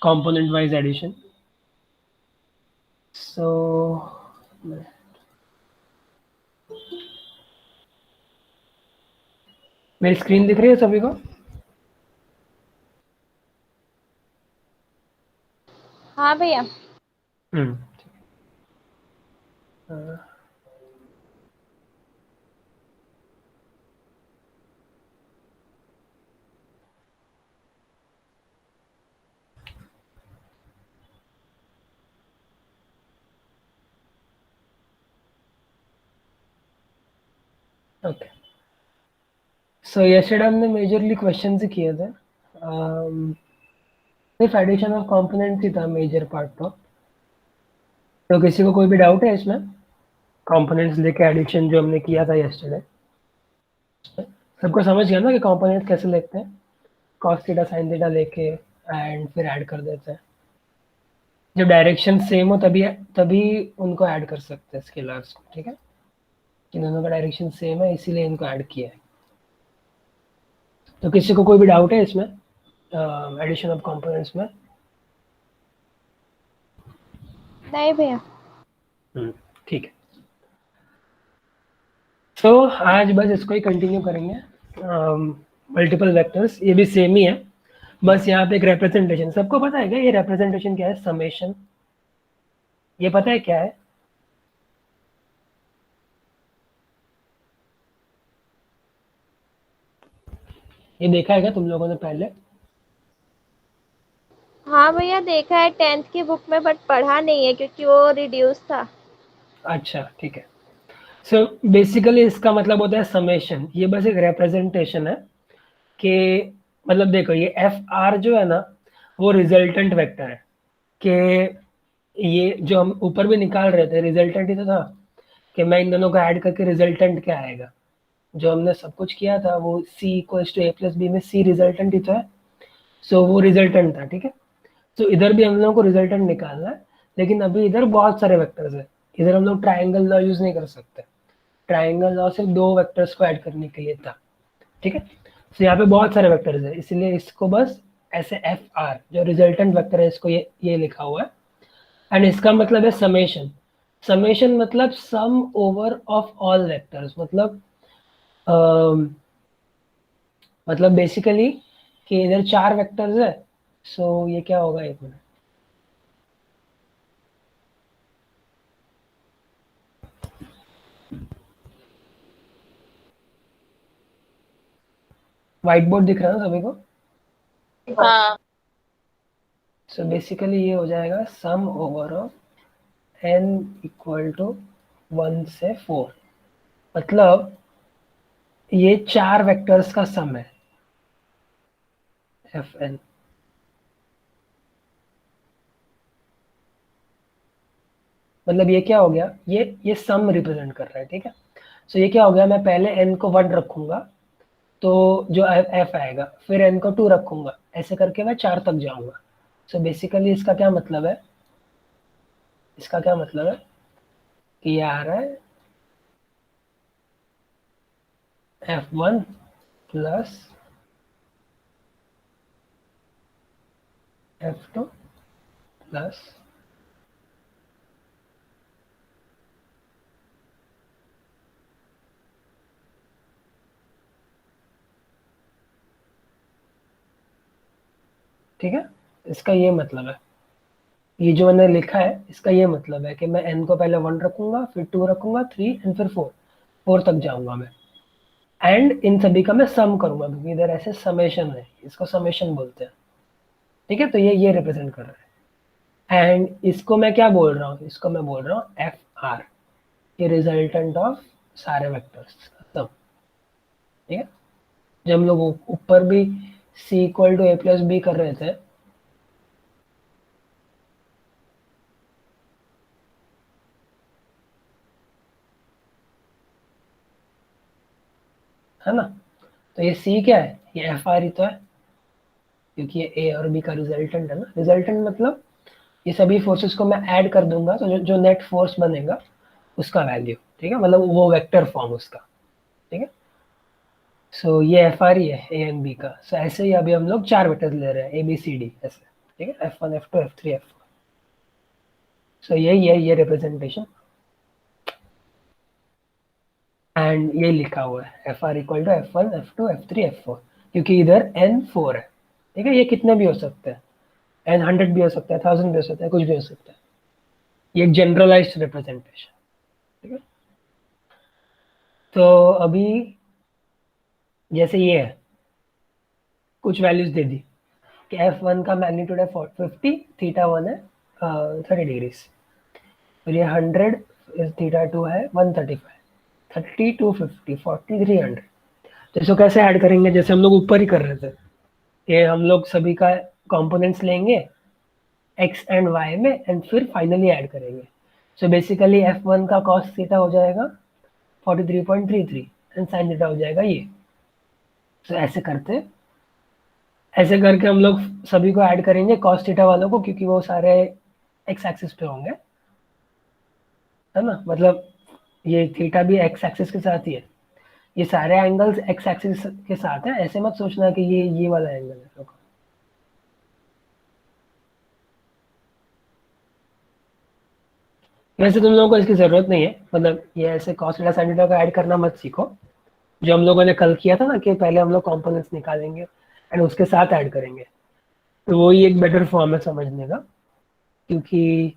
component wise addition. So मेरी screen दिख रही है सभी को? हाँ भैया। ओके, सो यस्टरडे हमने मेजरली क्वेश्चन ही किए थे। सिर्फ एडिशन ऑफ कंपोनेंट ही था मेजर पार्ट। तो किसी को कोई भी डाउट है इसमें? कंपोनेंट्स लेके एडिशन जो हमने किया था यस्टरडे, सबको समझ गया ना कि कंपोनेंट्स कैसे लेते हैं? कॉस थीटा साइन थीटा लेके एंड फिर ऐड कर देते हैं। जब डायरेक्शन सेम हो तभी तभी उनको ऐड कर सकते हैं स्केलर्स को, ठीक है? कि दोनों का डायरेक्शन सेम है इसीलिए इनको ऐड किया है। तो किसी को कोई भी डाउट है इसमें एडिशन ऑफ कंपोनेंट्स में? नहीं भैया। ठीक है, तो आज बस इसको ही कंटिन्यू करेंगे। मल्टीपल वेक्टर्स ये भी सेम ही है, बस यहाँ पे एक रिप्रेजेंटेशन। सबको पता है क्या ये रिप्रेजेंटेशन क्या है? समेशन, ये पता है क्या है? ये देखा है क्या तुम लोगों ने पहले? हाँ भैया देखा है 10th की बुक में, बट पढ़ा नहीं है क्योंकि वो रिड्यूस था। अच्छा ठीक है। सो बेसिकली इसका मतलब होता है समेशन। ये बस एक रिप्रेजेंटेशन है कि मतलब देखो ये एफ आर जो है ना वो रिजल्टेंट वेक्टर है कि ये जो हम ऊपर भी निकाल रहे थे रिजल्टेंट ही तो था कि मैं इन दोनों को ऐड करके रिजल्टेंट क्या आएगा। जो हमने सब कुछ किया था वो C equals to A plus B में सी रिजल्टेंट ही तो है। सो वो रिजल्टेंट था, ठीक है? तो इधर भी हम लोगों को रिजल्टेंट निकालना है, लेकिन अभी इधर बहुत सारे वेक्टर्स है। इधर हम लोग ट्राइंगल लॉ यूज नहीं कर सकते। ट्राइंगल लॉ सिर्फ 2 वेक्टर्स को ऐड करने के लिए था, ठीक है? तो यहाँ पे बहुत सारे वेक्टर्स है, इसलिए इसको बस ऐसे एफ आर जो रिजल्टेंट वेक्टर है इसको ये लिखा हुआ है। एंड इसका मतलब है समेशन। समेशन मतलब सम ओवर ऑफ ऑल वेक्टर्स, मतलब बेसिकली कि इधर 4 वेक्टर्स है। सो ये क्या होगा, एक मिनट, व्हाइट बोर्ड दिख रहा है ना सभी को? हाँ। सो बेसिकली ये हो जाएगा sum over of n equal to 1 से 4। मतलब ये 4 वेक्टर्स का सम है एफ एन। मतलब ये क्या हो गया, ये सम रिप्रेजेंट कर रहा है, ठीक है? सो ये क्या हो गया, मैं पहले n को 1 रखूंगा तो जो f आएगा, फिर n को 2 रखूंगा, ऐसे करके मैं 4 तक जाऊंगा। सो बेसिकली इसका क्या मतलब है, इसका क्या मतलब है कि ये आ रहा है f1 प्लस f2 प्लस ठीक है? इसका ये मतलब है, ये जो मैंने लिखा है इसका ये मतलब है कि मैं n को पहले 1 रखूंगा, फिर 2 रखूंगा, 3 एंड फिर 4 तक जाऊंगा मैं। एंड इन सभी का मैं सम करूंगा क्योंकि इधर ऐसे समेशन है, इसको समेशन बोलते हैं, ठीक है? तो ये रिप्रेजेंट कर रहा है। एंड इसको मैं क्या बोल रहा हूँ, इसको मैं बोल रहा हूँ एफ आर, ये रिजल्टेंट ऑफ सारे वेक्टर्स का सम, ठीक है? जब हम लोग ऊपर भी C equal to A plus B कर रहे थे, है ना? तो ये सी क्या है, ये एफ आर ही तो है क्योंकि ये ए और बी का रिजल्टेंट है ना। रिजल्टेंट मतलब ये सभी फोर्सेस को मैं ऐड कर दूंगा तो जो नेट फोर्स बनेगा उसका वैल्यू, ठीक है? मतलब वो वेक्टर फॉर्म उसका, ठीक है? सो ये एफ आर ही है ए एंड बी का। सो ऐसे ही अभी हम लोग 4 वेक्टर ले रहे हैं ए बी सी डी ऐसे। ठीक है, F1 F2 F3 F4। सो यही है ये रिप्रेजेंटेशन, एंड ये लिखा हुआ है FR equal to F1 F2 F3 F4, क्योंकि इधर N 4 है। ठीक है, ये कितने भी हो सकते हैं, N 100 भी हो सकता है, 1000 भी हो सकता है, कुछ भी हो सकता है। ये एक जनरलाइज्ड रिप्रेजेंटेशन। ठीक है, तो अभी जैसे ये है, कुछ वैल्यूज दे दी कि F1 का मैग्नीट्यूड है 50, थीटा 1 है 30 डिग्रीज, फिर ये 100, थीटा 2 है 135, 30 250 40 300। तो इसको कैसे ऐड करेंगे, जैसे हम लोग ऊपर ही कर रहे थे कि हम लोग सभी का कंपोनेंट्स लेंगे x एंड y में, एंड फिर फाइनली ऐड करेंगे। सो बेसिकली F1 का cos थीटा हो जाएगा 43.33 एंड sin थीटा हो जाएगा ये। तो ऐसे करते, ऐसे करके हम लोग सभी को ऐड करेंगे cos थीटा वालों को, क्योंकि वो सारे x एक्सिस पे होंगे, है ना, मतलब ये थीटा भी x एक्सिस के साथ ही है, ये सारे एंगल्स x एक्सिस के साथ है। ऐसे मत सोचना कि ये वाला एंगल है। रुको, वैसे तुम लोगों को इसकी जरूरत नहीं है, मतलब ये ऐसे cos थीटा sin थीटा को ऐड करना मत सीखो। जो हम लोगों ने कल किया था ना कि पहले हम लोग कंपोनेंट्स निकालेंगे एंड उसके साथ ऐड करेंगे, तो वही एक बेटर फॉर्म है समझने का, क्योंकि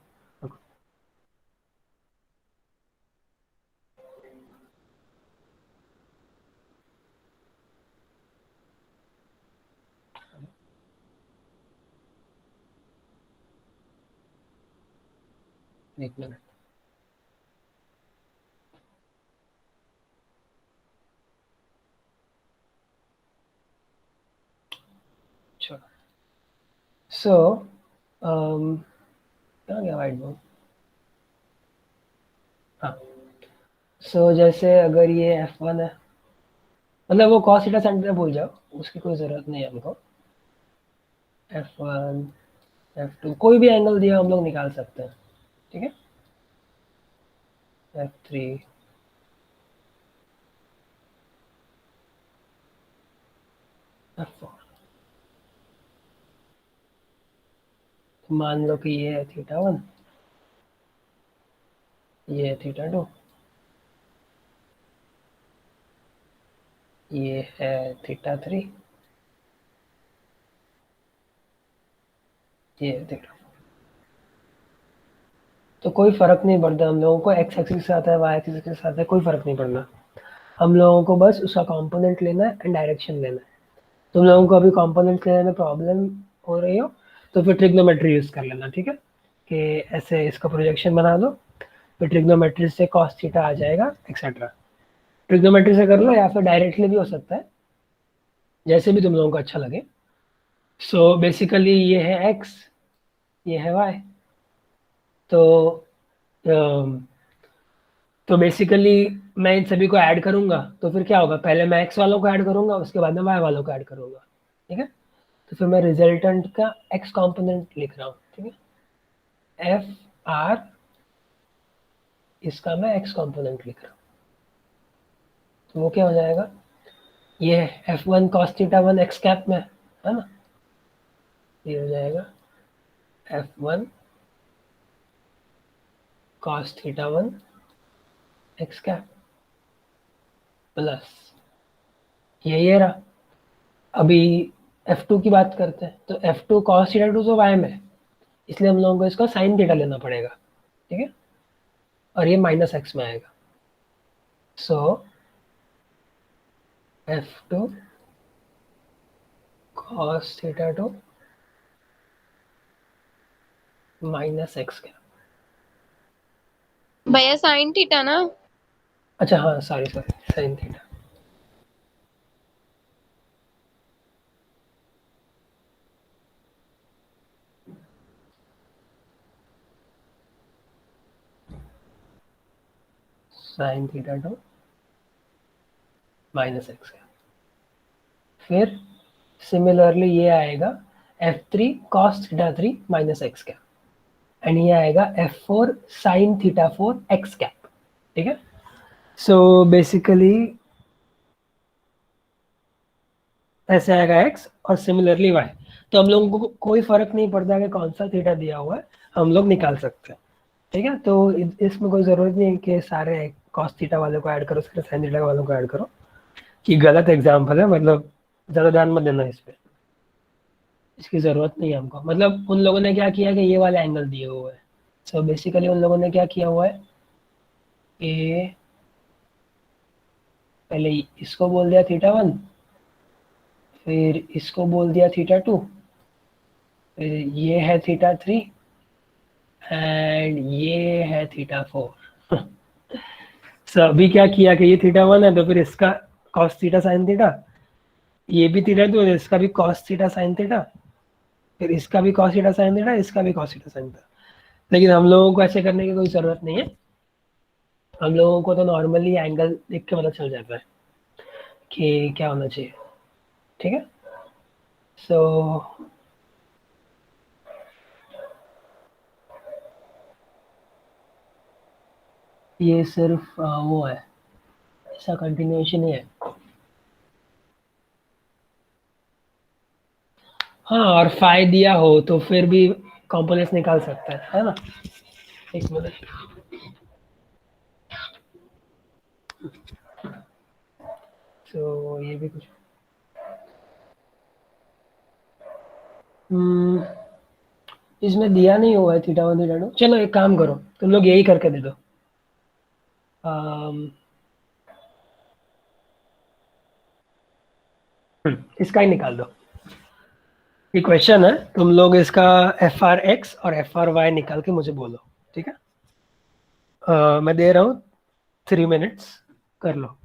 एक मिनट, चलो। सो कहाँ गया वाइट बोर्ड? हाँ, सो जैसे अगर ये F1 है, मतलब वो cos थीटा sin थीटा भूल जाओ, उसकी कोई ज़रूरत नहीं है हमको। F1 F2 कोई भी एंगल दिया हम लोग निकाल सकते हैं। ठीक है, F3 F4, मान लो कि ये है थीटा 1, ये है थीटा 2, ये है थीटा 3, ये है थीटा। तो कोई फर्क नहीं पड़ता हम लोगों को, x एक्सिस के साथ है y एक्सिस के साथ है, कोई फर्क नहीं पड़ना। हम लोगों को बस उसका कंपोनेंट लेना है एंड डायरेक्शन लेना है। तुम लोगों को अभी कंपोनेंट लेने में प्रॉब्लम हो रही हो तो फिर ट्रिग्नोमेट्री यूज कर लेना। ठीक है, कि ऐसे इसका प्रोजेक्शन बना दो, फिर ट्रिग्नोमेट्री से cos थीटा आ जाएगा एक्सेट्रा। ट्रिग्नोमेट्री से कर लो या फिर डायरेक्टली भी हो सकता है, जैसे भी तुम लोगों को अच्छा लगे। सो बेसिकली ये है x, ये है y। तो तो बेसिकली मैं इन सभी को ऐड करूंगा, तो फिर क्या होगा, पहले मैं x वालों को ऐड करूंगा, उसके बाद में y वालों को ऐड करूंगा। ठीक है, तो फिर मैं रिजल्टेंट का x कंपोनेंट लिख रहा हूँ। ठीक है, एफ आर, इसका मैं x कंपोनेंट लिख रहा हूँ, तो वो क्या हो जाएगा, ये F1 cos theta 1 x cap में, है ना, ये हो जाएगा F1 cos theta 1 x cap plus ये रहा। अभी F2 की बात करते हैं, तो F2 cos थीटा 2 तो y में है, इसलिए हम लोगों को इसका साइन थीटा लेना पड़ेगा। ठीक है, और ये माइनस एक्स में आएगा। सो F2 cos theta 2 minus x क्या, भैया साइन थीटा ना। अच्छा हाँ sorry sine theta. Sine theta 2 minus x का, फिर सिमिलरली ये आएगा F3 cos theta 3 minus x का, एंड ये आएगा F4 sin theta 4 x cap. ठीक है, सो बेसिकली ऐसे आएगा x और सिमिलरली y। तो हम लोगों को कोई फर्क नहीं पड़ता कि कौन सा थीटा दिया हुआ है, हम लोग निकाल सकते हैं। ठीक है, तो इसमें कोई ज़रूरत नहीं है कि सारे कॉस थीटा वालों को ऐड करो, सारे साइन थीटा वालों को ऐड करो, कि गलत एग्जाम्पल है, मतलब ज़्यादा ध्यान मत देना इस पर, इसकी ज़रूरत नहीं है हमको। मतलब उन लोगों ने क्या किया कि ये वाला एंगल दिए हुए है, सो बेसिकली उन लोगों ने क्या किया हुआ है कि पहले इसको बोल दिया थीटा 1, फिर इसको बोल दिया थीटा 2, फिर ये है थीटा 3 एंड ये है थीटा 4। सो अभी क्या किया कि ये थीटा 1 है, तो फिर इसका कॉस थीटा साइन थीटा, ये भी थीटा 2 है, इसका भी कॉस थीटा साइन थीटा, फिर इसका भी कॉस थीटा साइन थीटा, इसका भी कॉस थीटा साइन थीटा। लेकिन हम लोगों को ऐसे करने की कोई ज़रूरत नहीं है, हम लोगों को तो नॉर्मली एंगल देख के पता चल जाता है कि क्या होना चाहिए। ठीक है, सो ये सिर्फ वो है, इसका कंटिन्यूएशन ही है। हाँ, और फाई दिया हो तो फिर भी कॉम्पोनेंट्स निकाल सकता है ना। एक मिनट, तो ये भी कुछ इसमें दिया नहीं हुआ है थीटा 1 थीटा 2। चलो एक काम करो, तुम लोग यही करके दे दो। इसका ही निकाल दो। ये क्वेश्चन है, तुम लोग इसका FR(x) और FR(y) निकाल के मुझे बोलो। ठीक है, मैं दे रहा हूँ 3 मिनट्स, कर लो।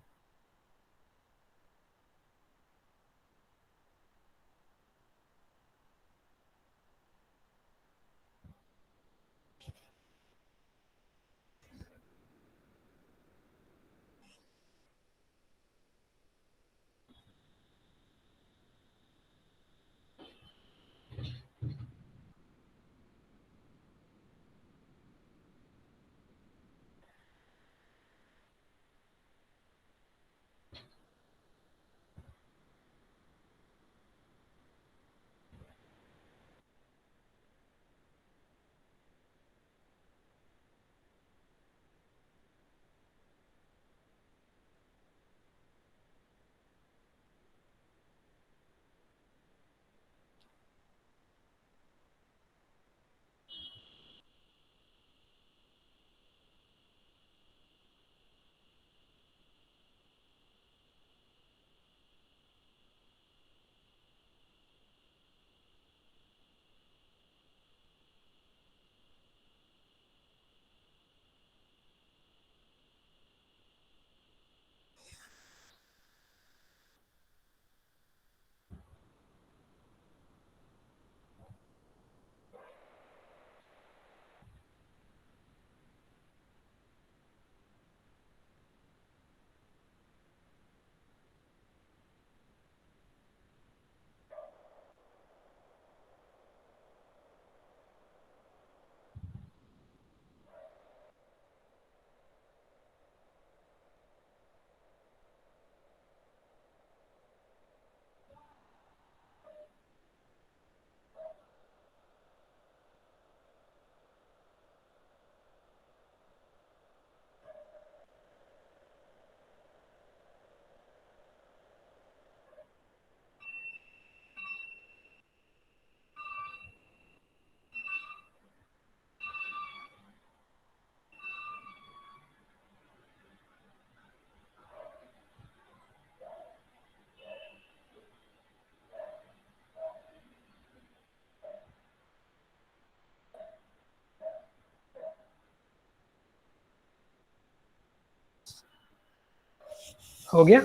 हो गया?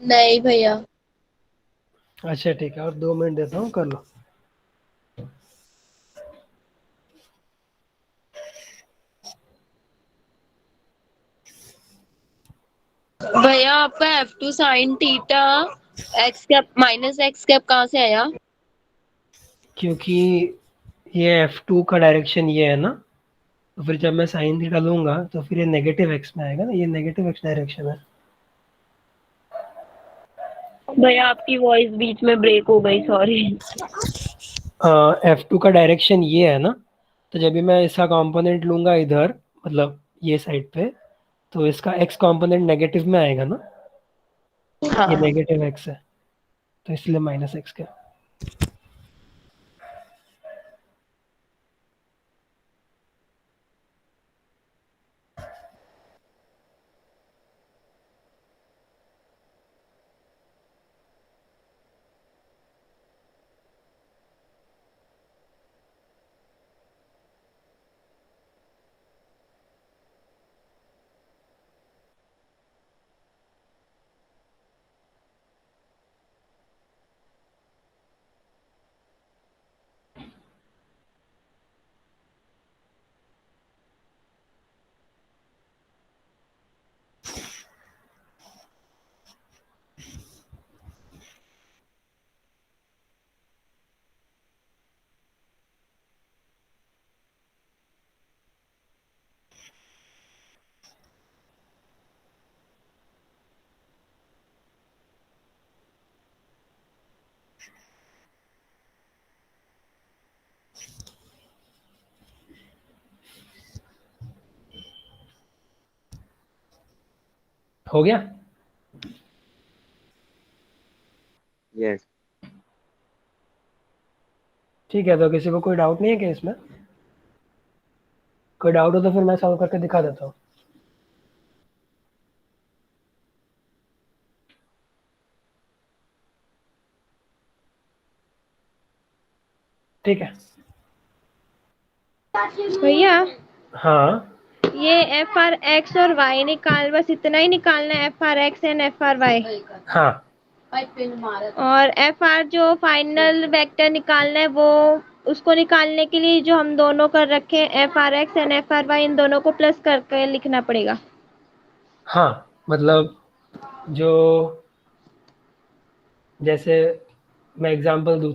नहीं भैया। अच्छा ठीक है, और 2 मिनट देता हूँ, कर लो। भैया आपका F2 sine theta x cap minus x cap कहाँ से आया? क्योंकि ये F2 का डायरेक्शन ये है ना, तो फिर जब मैं साइन थीटा लूंगा तो फिर ये नेगेटिव एक्स में आएगा ना, ये नेगेटिव एक्स डायरेक्शन है। भैया आपकी वॉइस बीच में ब्रेक हो गई, सॉरी। F2 का डायरेक्शन ये है ना, तो जब भी मैं इसका कंपोनेंट लूंगा इधर, मतलब ये साइड पे, तो इसका x कंपोनेंट नेगेटिव में आएगा ना, हाँ। ये नेगेटिव x है, तो इसलिए माइनस एक्स का। हो गया? यस। ठीक है, तो किसी को कोई डाउट नहीं है क्या इसमें? कोई डाउट हो तो फिर मैं सॉल्व करके दिखा देता हूँ। ठीक है। भैया हाँ, ये एफ आर एक्स और वाई निकाल, बस इतना ही निकालना है, F R X and F R Y. हाँ, और एफ आर जो फाइनल वेक्टर निकालना है वो, उसको निकालने के लिए जो हम दोनों कर रखे हैं F R X and F R Y, इन दोनों को प्लस करके लिखना पड़ेगा। हाँ, मतलब जो, जैसे मैं एग्जांपल दूँ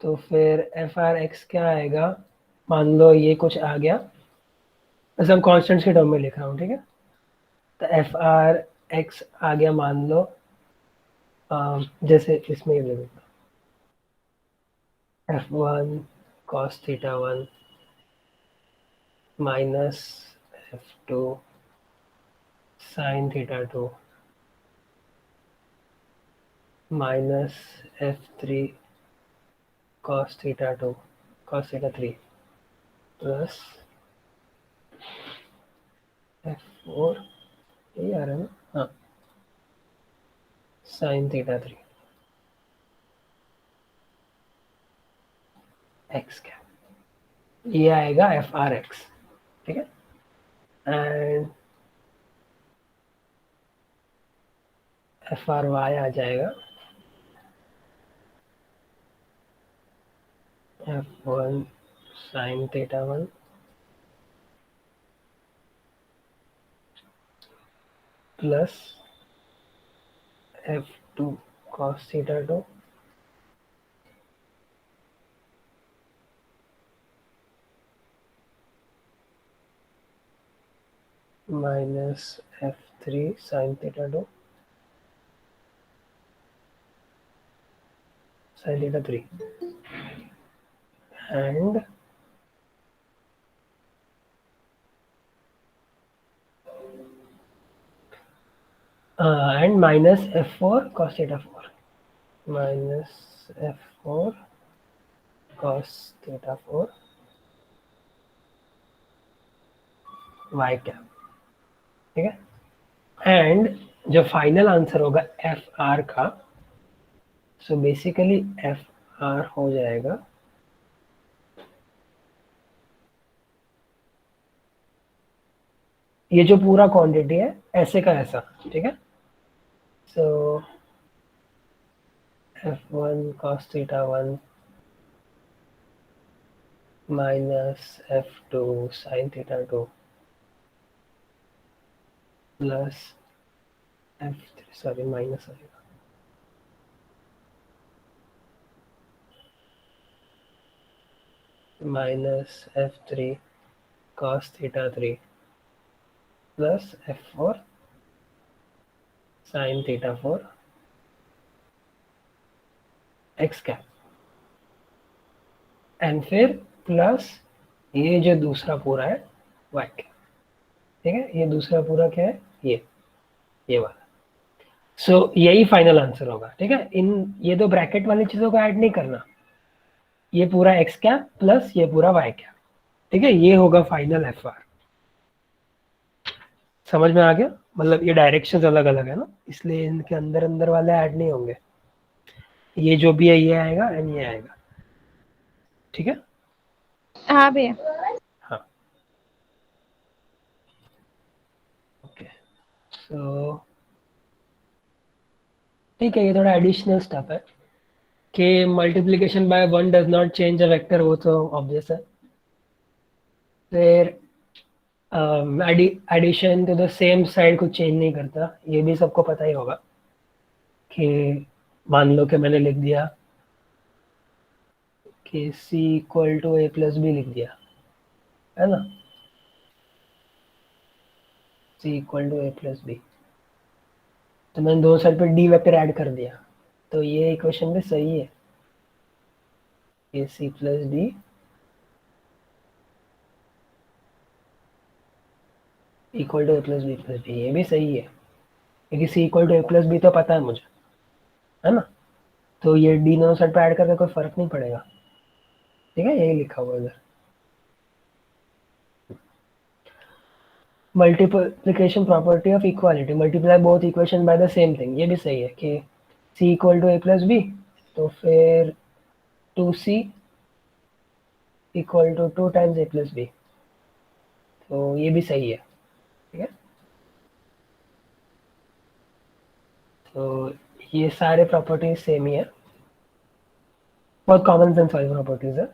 तो फिर एफ आर एक्स क्या आएगा, मान लो ये कुछ आ गया, बस हम कॉन्स्टेंट्स के टर्म में लिख रहा हूँ, ठीक है। तो एफ आर एक्स आ गया, मान लो जैसे इसमें ये ले लेता हूँ, F one cos theta one minus F two sine theta two minus F three cos theta to cos theta three plus F four, यही आ रहा है ना, हाँ, साइन थीटा थ्री एक्स क्या, ये आएगा एफ आर एक्स, ठीक है। एंड एफ आर वाई आ जाएगा F one sine theta one plus F two cos theta two minus F three sine theta two sine theta three and minus F four cos theta four minus F four cos theta four Y cap, ठीक है। And जो final answer होगा F R का, so basically F R हो जाएगा ये जो पूरा क्वांटिटी है ऐसे का ऐसा, ठीक है। So F one cos theta one minus F two sine theta two plus F three, sorry minus आएगा, minus F three cos theta three plus F four sine theta four X cap and फिर plus ये जो दूसरा पूरा है Y cap, ठीक है। ये दूसरा पूरा क्या है, ये वाला। सो यही फाइनल आंसर होगा, ठीक है। इन ये दो ब्रैकेट वाली चीजों को ऐड नहीं करना, ये पूरा एक्स कैप प्लस ये पूरा वाई कैप, ठीक है। ये होगा फाइनल एफ आर। समझ में आ गया? मतलब ये डायरेक्शंस अलग अलग है ना, इसलिए इनके अंदर अंदर वाले ऐड नहीं होंगे। ये जो भी है ये आएगा एंड ये आएगा, ठीक है। हाँ भैया। हाँ, ओके। सो ठीक है, ये थोड़ा एडिशनल स्टफ है कि multiplication by 1 does not change a vector, वो तो ऑब्वियस है। फिर addition to the same side कुछ चेंज नहीं करता, ये भी सबको पता ही होगा कि मान लो कि मैंने लिख दिया कि c equal to a plus B लिख दिया, है ना। c equal to a plus B, तो मैंने दोनों साइड पे d वेक्टर ऐड कर दिया, तो ये इक्वेशन भी सही है, ये c plus D equal to a plus B, ये भी सही है क्योंकि c equal to a plus B तो पता है मुझे, है ना। तो ये d दोनों साइड पे ऐड करके कोई फर्क नहीं पड़ेगा, ठीक है। यही लिखा हुआ है इधर। Multiplication property of equality, multiply both equation by the same thing, ये भी सही है कि c equal to a plus B, तो फिर 2c equal to 2 times a plus B, तो ये भी सही है, ठीक है। तो ये सारे प्रॉपर्टीज सेम ही है, बहुत कॉमन सेंस वाली प्रॉपर्टीज है।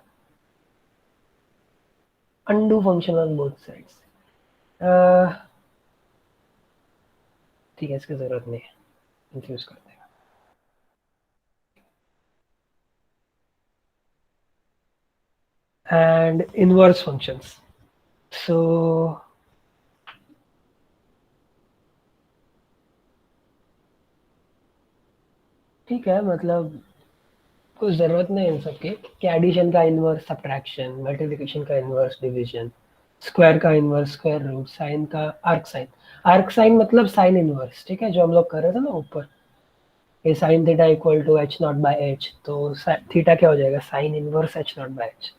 Undo function on both sides, ठीक है, इसकी जरूरत नहीं है, कंफ्यूज कर देगा। एंड इनवर्स फंक्शंस, सो ठीक है, मतलब कुछ ज़रूरत नहीं इन सब की कि एडिशन का इन्वर्स सब्ट्रैक्शन, मल्टीप्लिकेशन का इन्वर्स डिवीजन, स्क्वायर का इन्वर्स स्क्वायर रूट, साइन का आर्क साइन मतलब साइन इन्वर्स, ठीक है, जो हम लोग कर रहे थे ना ऊपर, ये sine theta equal to H not by H, तो थीटा क्या हो जाएगा, sine inverse H not by H.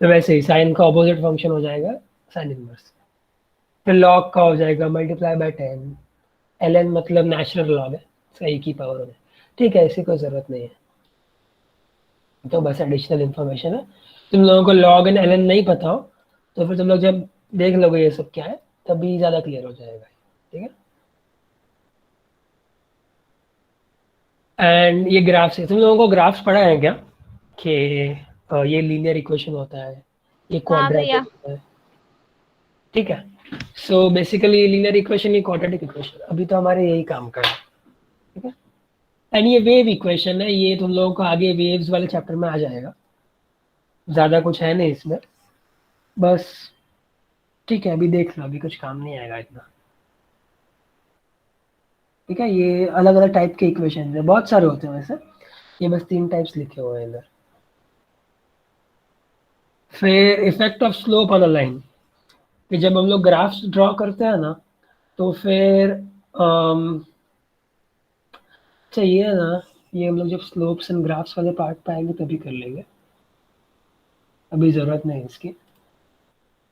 तो वैसे ही साइन का ऑपोजिट फंक्शन हो जाएगा साइन इन्वर्स। फिर लॉग का हो जाएगा मल्टीप्लाई बाय 10, ln मतलब नेचुरल लॉग है, सही की पावर में, ठीक है, ऐसी कोई ज़रूरत नहीं है, तो बस एडिशनल इन्फॉर्मेशन है। तुम लोगों को लॉग एंड ln नहीं पता हो तो फिर तुम लोग जब देख लोगे ये सब क्या है तभी ज़्यादा क्लियर हो जाएगा, ठीक है। एंड ये ग्राफ्स है, तुम लोगों को ग्राफ्स पढ़ा है क्या कि ये लीनियर इक्वेशन होता है, ये हाँ भैया। क्वाड्रेटिक होता है, ठीक है। सो बेसिकली लीनियर इक्वेशन, ये क्वाड्रेटिक इक्वेशन, अभी तो हमारे यही काम का है, ठीक है। एंड ये वेव इक्वेशन है, ये तुम लोगों को आगे वेव्स वाले चैप्टर में आ जाएगा, ज़्यादा कुछ है नहीं इसमें, बस ठीक है, अभी देख लो, अभी कुछ काम नहीं आएगा इतना, ठीक है। ये अलग अलग टाइप के इक्वेशन है, बहुत सारे होते हैं वैसे, ये बस 3 टाइप्स लिखे हुए हैं इधर। फिर effect of slope on a line, कि जब हम लोग ग्राफ्स ड्रॉ करते हैं ना तो फिर चाहिए ना, ये हम लोग जब स्लोप्स एंड ग्राफ्स वाले पार्ट पाएंगे तभी कर लेंगे, अभी ज़रूरत नहीं इसकी।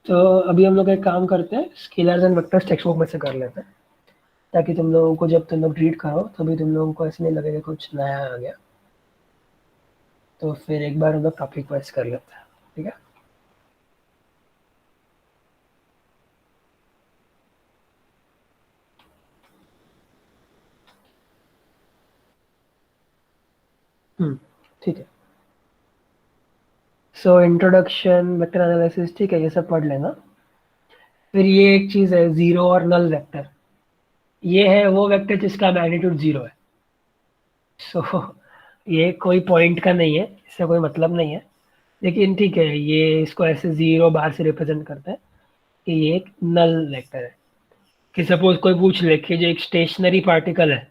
तो अभी हम लोग एक काम करते हैं, scalars and vectors text book में से कर लेते हैं, ताकि तुम लोगों को जब तुम लोग रीड करो तभी तुम लोगों को ऐसे नहीं लगेगा कुछ नया आ गया। तो फिर एक बार हम लोग टॉपिक वाइज कर लेते हैं, ठीक है। ठीक है। सो इंट्रोडक्शन, वेक्टर एनालिसिस, ठीक है, ये सब पढ़ लेना। फिर ये एक चीज़ है जीरो और नल वेक्टर, ये है वो वेक्टर जिसका मैग्नीट्यूड 0 है। सो ये कोई पॉइंट का नहीं है, इससे कोई मतलब नहीं है, लेकिन ठीक है, ये इसको ऐसे 0 बाहर से रिप्रेजेंट करता है कि ये एक नल वेक्टर है। कि सपोज कोई पूछ ले कि जो एक स्टेशनरी पार्टिकल है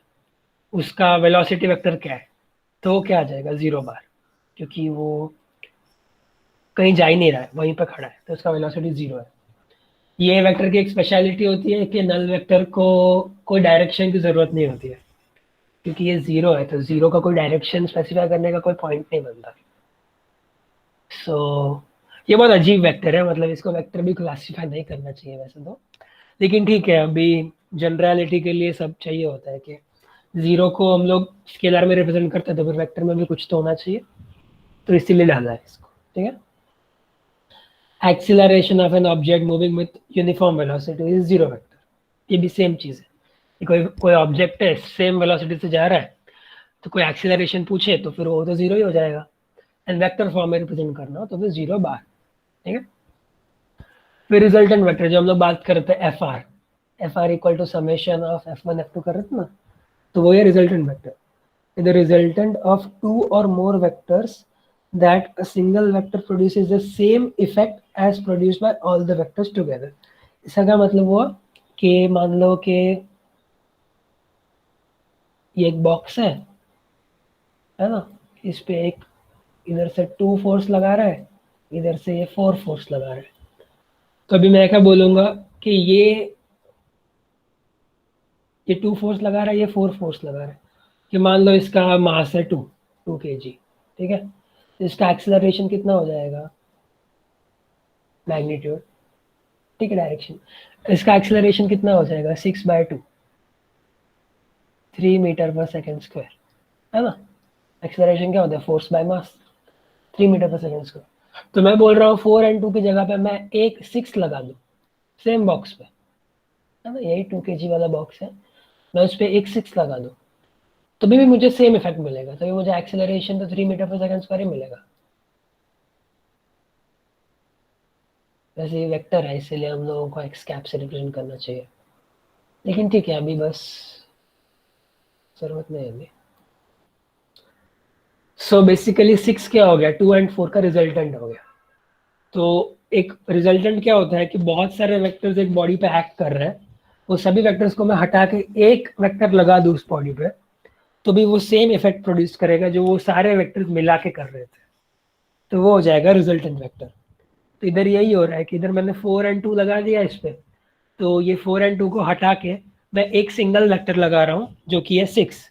उसका वेलोसिटी वेक्टर क्या है, तो वो क्या आ जाएगा 0 बार, क्योंकि वो कहीं जा ही नहीं रहा है, वहीं पर खड़ा है, तो उसका वेलोसिटी 0 है। ये वेक्टर की एक स्पेशलिटी होती है कि नल वेक्टर को कोई डायरेक्शन की जरूरत नहीं होती है, क्योंकि ये 0 है, तो 0 का कोई डायरेक्शन स्पेसिफाई करने का कोई पॉइंट नहीं बनता। सो ये बहुत अजीब वेक्टर है, मतलब इसको वेक्टर भी क्लासिफाई नहीं करना चाहिए वैसे तो, लेकिन ठीक है, अभी जनरलिटी के लिए सब चाहिए होता है कि 0 को हम लोग स्केलर में रिप्रेजेंट करते हैं, तो फिर वेक्टर में भी कुछ तो होना चाहिए, तो इसीलिए डाला है इसको, ठीक है। Acceleration of an object moving with uniform velocity is 0 vector, ये भी सेम चीज़ है कि कोई ऑब्जेक्ट है सेम वेलोसिटी से जा रहा है, तो कोई एक्सीलरेशन पूछे तो फिर वो तो 0 ही हो जाएगा, एंड वेक्टर फॉर्म में रिप्रेजेंट करना हो तो फिर 0 बार, ठीक है। फिर रिजल्टेंट वेक्टर जो हम लोग बात करते हैं F R equal to summation of F1 F2 कर रहे थे ना, तो वो है resultant vector. The resultant of 2 और more vectors that a single vector produces the same effect as produced by all the vectors together। इसका क्या मतलब हुआ कि मान लो कि ये एक बॉक्स है ना, इस पे एक इधर से 2 फोर्स लगा रहा है, इधर से ये 4 फोर्स लगा रहा है, तो अभी मैं क्या बोलूंगा कि ये 2 फोर्स लगा रहा है, ये 4 फोर्स लगा रहा है, कि मान लो इसका मास है 2 kg, ठीक है, तो इसका एक्सेलरेशन कितना हो जाएगा, मैग्नीट्यूड, ठीक है, डायरेक्शन, इसका एक्सेलरेशन कितना हो जाएगा 6/2, 3 मीटर पर सेकेंड स्क्वायर, है ना। एक्सेलरेशन क्या होता है, फोर्स बाय मास, 3 मीटर पर सेकेंड स्क्वायर। तो मैं बोल रहा हूँ 4 and 2 की जगह पे मैं एक 6 लगा दूँ सेम बॉक्स पे, है ना, यही 2 kg वाला बॉक्स है, मैं उस पर एक 6 लगा दूँ तो भी मुझे सेम इफेक्ट मिलेगा, तो मुझे एक्सेलरेशन तो 3 मीटर पर सेकेंड स्क्वायर ही मिलेगा। वैसे ये वेक्टर है, इसलिए हम लोगों को एक्स कैप से रिप्रेजेंट करना चाहिए, लेकिन ठीक है अभी बस जरूरत नहीं है अभी। सो बेसिकली 6 क्या हो गया, 2 and 4 का रिजल्टेंट हो गया। तो एक रिजल्टेंट क्या होता है कि बहुत सारे वेक्टर्स एक बॉडी पे एक्ट कर रहे हैं, वो सभी वेक्टर्स को मैं हटा के एक वेक्टर लगा दूं उस बॉडी पे, तो भी वो सेम इफेक्ट प्रोड्यूस करेगा जो वो सारे वेक्टर्स मिला के कर रहे थे, तो वो हो जाएगा रिजल्टेंट वेक्टर। तो इधर यही हो रहा है कि इधर मैंने 4 and 2 लगा दिया इस पे, तो ये 4 and 2 को हटा के मैं एक सिंगल वेक्टर लगा रहा हूँ जो कि है 6,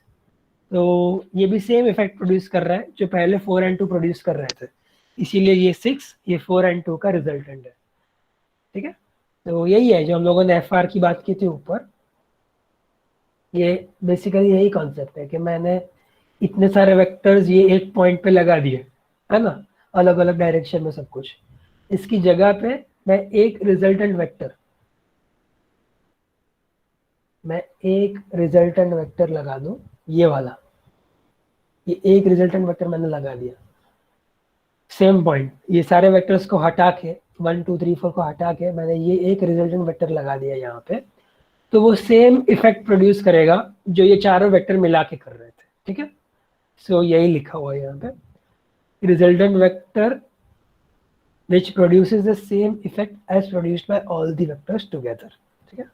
तो ये भी सेम इफेक्ट प्रोड्यूस कर रहा है जो पहले 4 and 2 प्रोड्यूस कर रहे थे, इसीलिए ये 6 ये 4 and 2 का रिजल्टेंट है, ठीक है। तो यही है जो हम लोगों ने FR की बात की थी ऊपर, ये बेसिकली यही कॉन्सेप्ट है कि मैंने इतने सारे वेक्टर्स ये एक पॉइंट पे लगा दिए, है ना, अलग अलग डायरेक्शन में सब कुछ, इसकी जगह पे मैं एक रिजल्टेंट वेक्टर लगा दूं, ये वाला, ये एक रिजल्टेंट वेक्टर मैंने लगा दिया सेम पॉइंट, ये सारे वेक्टर्स को हटा के 1 2 3 4 को हटा के मैंने ये एक रिजल्टेंट वेक्टर लगा दिया यहाँ पे, तो वो सेम इफेक्ट प्रोड्यूस करेगा जो ये चारों वेक्टर मिला के कर रहे थे, ठीक है। सो यही लिखा हुआ है यहाँ पे, resultant vector which produces the same effect as produced by all the vectors together, ठीक है।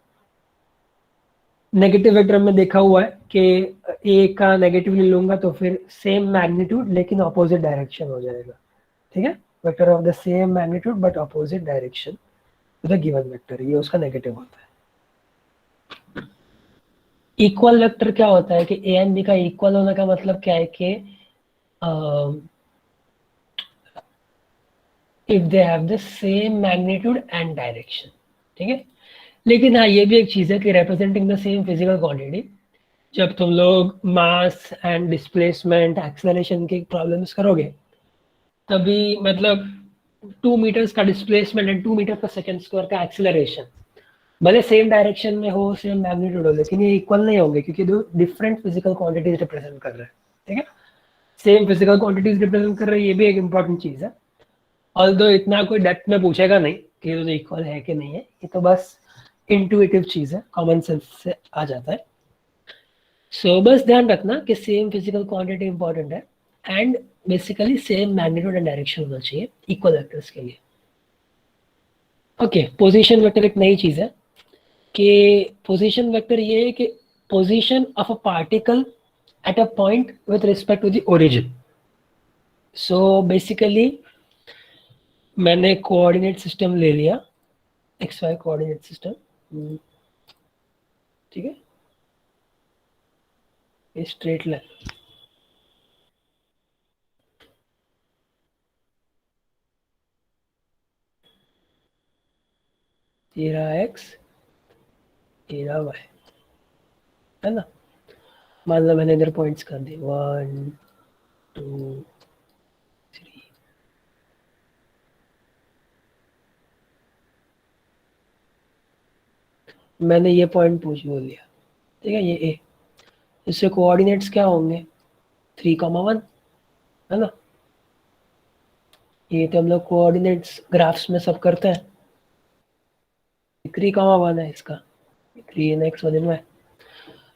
नेगेटिव वेक्टर में देखा हुआ है कि ए का नेगेटिवली लूंगा तो फिर सेम मैग्नीट्यूड लेकिन ऑपोजिट डायरेक्शन हो जाएगा, ठीक है, vector of the same magnitude but opposite direction to the given vector, ये उसका नेगेटिव होता है। इक्वल वेक्टर क्या होता है कि ए एंड बी का इक्वल होने का मतलब क्या है कि if they have the same magnitude and direction, ठीक है। लेकिन हाँ ये भी एक चीज़ है कि representing the same physical quantity, जब तुम लोग मास एंड डिस्प्लेसमेंट एक्सेलरेशन के प्रॉब्लम्स करोगे तभी मतलब 2 मीटर्स का डिस्प्लेसमेंट एंड 2 मीटर पर सेकेंड स्क्वायर का एक्सेलरेशन भले सेम डायरेक्शन में हो, सेम मैग्नीट्यूड हो, लेकिन ये इक्वल नहीं होंगे क्योंकि दो डिफरेंट फिजिकल क्वांटिटीज रिप्रेजेंट कर रहे हैं, ठीक है। सेम फिजिकल क्वांटिटीज रिप्रेजेंट कर रहे हैं, ये भी एक इंपॉर्टेंट चीज़ है, ऑल्दो इतना कोई डेप्थ में पूछेगा नहीं कि ये इक्वल है कि नहीं है, ये तो बस इंट्यूटिव चीज़ है, कॉमन सेंस से आ जाता है। सो बस ध्यान रखना कि सेम फिजिकल क्वांटिटी इंपॉर्टेंट है and basically same magnitude and direction होना चाहिए इक्वल वेक्टर्स के लिए। ओके, पोजीशन वेक्टर एक नई चीज़ है कि पोजीशन वेक्टर ये है कि position of a particle at a point with respect to the origin. So basically मैंने कोऑर्डिनेट सिस्टम ले लिया, एक्स वाई कोऑर्डिनेट सिस्टम, ठीक है, ये स्ट्रेट लाइन, तेरा एक्स तेरा वाई, है ना। मान लो मैंने इधर पॉइंट्स कर दिए 1 2 3, मैंने ये पॉइंट पूछ बोल दिया, ठीक है, ये ए, इससे कोऑर्डिनेट्स क्या होंगे 3,1, है ना। ये तो हम लोग कोऑर्डिनेट्स ग्राफ्स में सब करते हैं, 3,1 है इसका, 3 इन एक्स 1 इन वाई।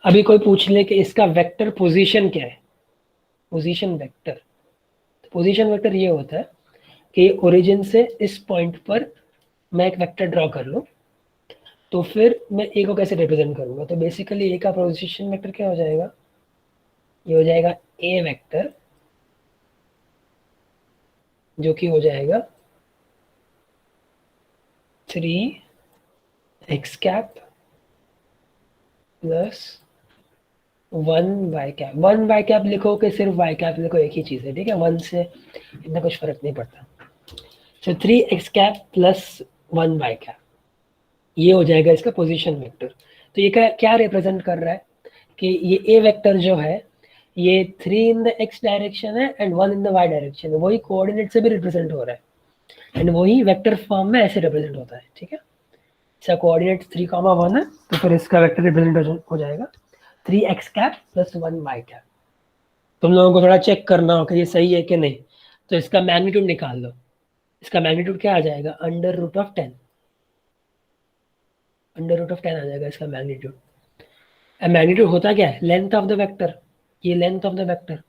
अभी कोई पूछ ले कि इसका वेक्टर पोजीशन क्या है, पोजीशन वेक्टर, पोजीशन वेक्टर ये होता है कि ओरिजिन से इस पॉइंट पर मैं एक वेक्टर ड्रॉ कर लूँ, तो फिर मैं ए को कैसे रिप्रेजेंट करूँगा। तो बेसिकली ए का पोजीशन वेक्टर क्या हो जाएगा, ये हो जाएगा ए वेक्टर, जो कि हो जाएगा 3x cap plus 1y cap. 1y cap लिखो कि सिर्फ y कैप लिखो, एक ही चीज़ है, ठीक है, 1 से इतना कुछ फर्क नहीं पड़ता। तो 3x cap plus 1y cap, ये हो जाएगा इसका पोजीशन वेक्टर। तो ये क्या रिप्रेजेंट कर रहा है कि ये ए वेक्टर जो है ये 3 इन द x डायरेक्शन है and 1 in the y direction है, वही कोऑर्डिनेट से भी रिप्रेजेंट हो रहा है एंड वही वेक्टर फॉर्म में ऐसे रिप्रेजेंट होता है, ठीक है। इसका कोऑर्डिनेट 3,1 है, तो फिर इसका वेक्टर रिप्रेजेंट हो जाएगा 3x cap plus 1y cap. तुम लोगों को थोड़ा चेक करना हो कि ये सही है कि नहीं, तो इसका मैग्नीट्यूड निकाल लो। इसका मैग्नीट्यूड क्या आ जाएगा, under root of 10, under root of 10 आ जाएगा इसका मैग्नीट्यूड। मैग्नीट्यूड होता क्या है, लेंथ ऑफ द वेक्टर, ये length of the vector.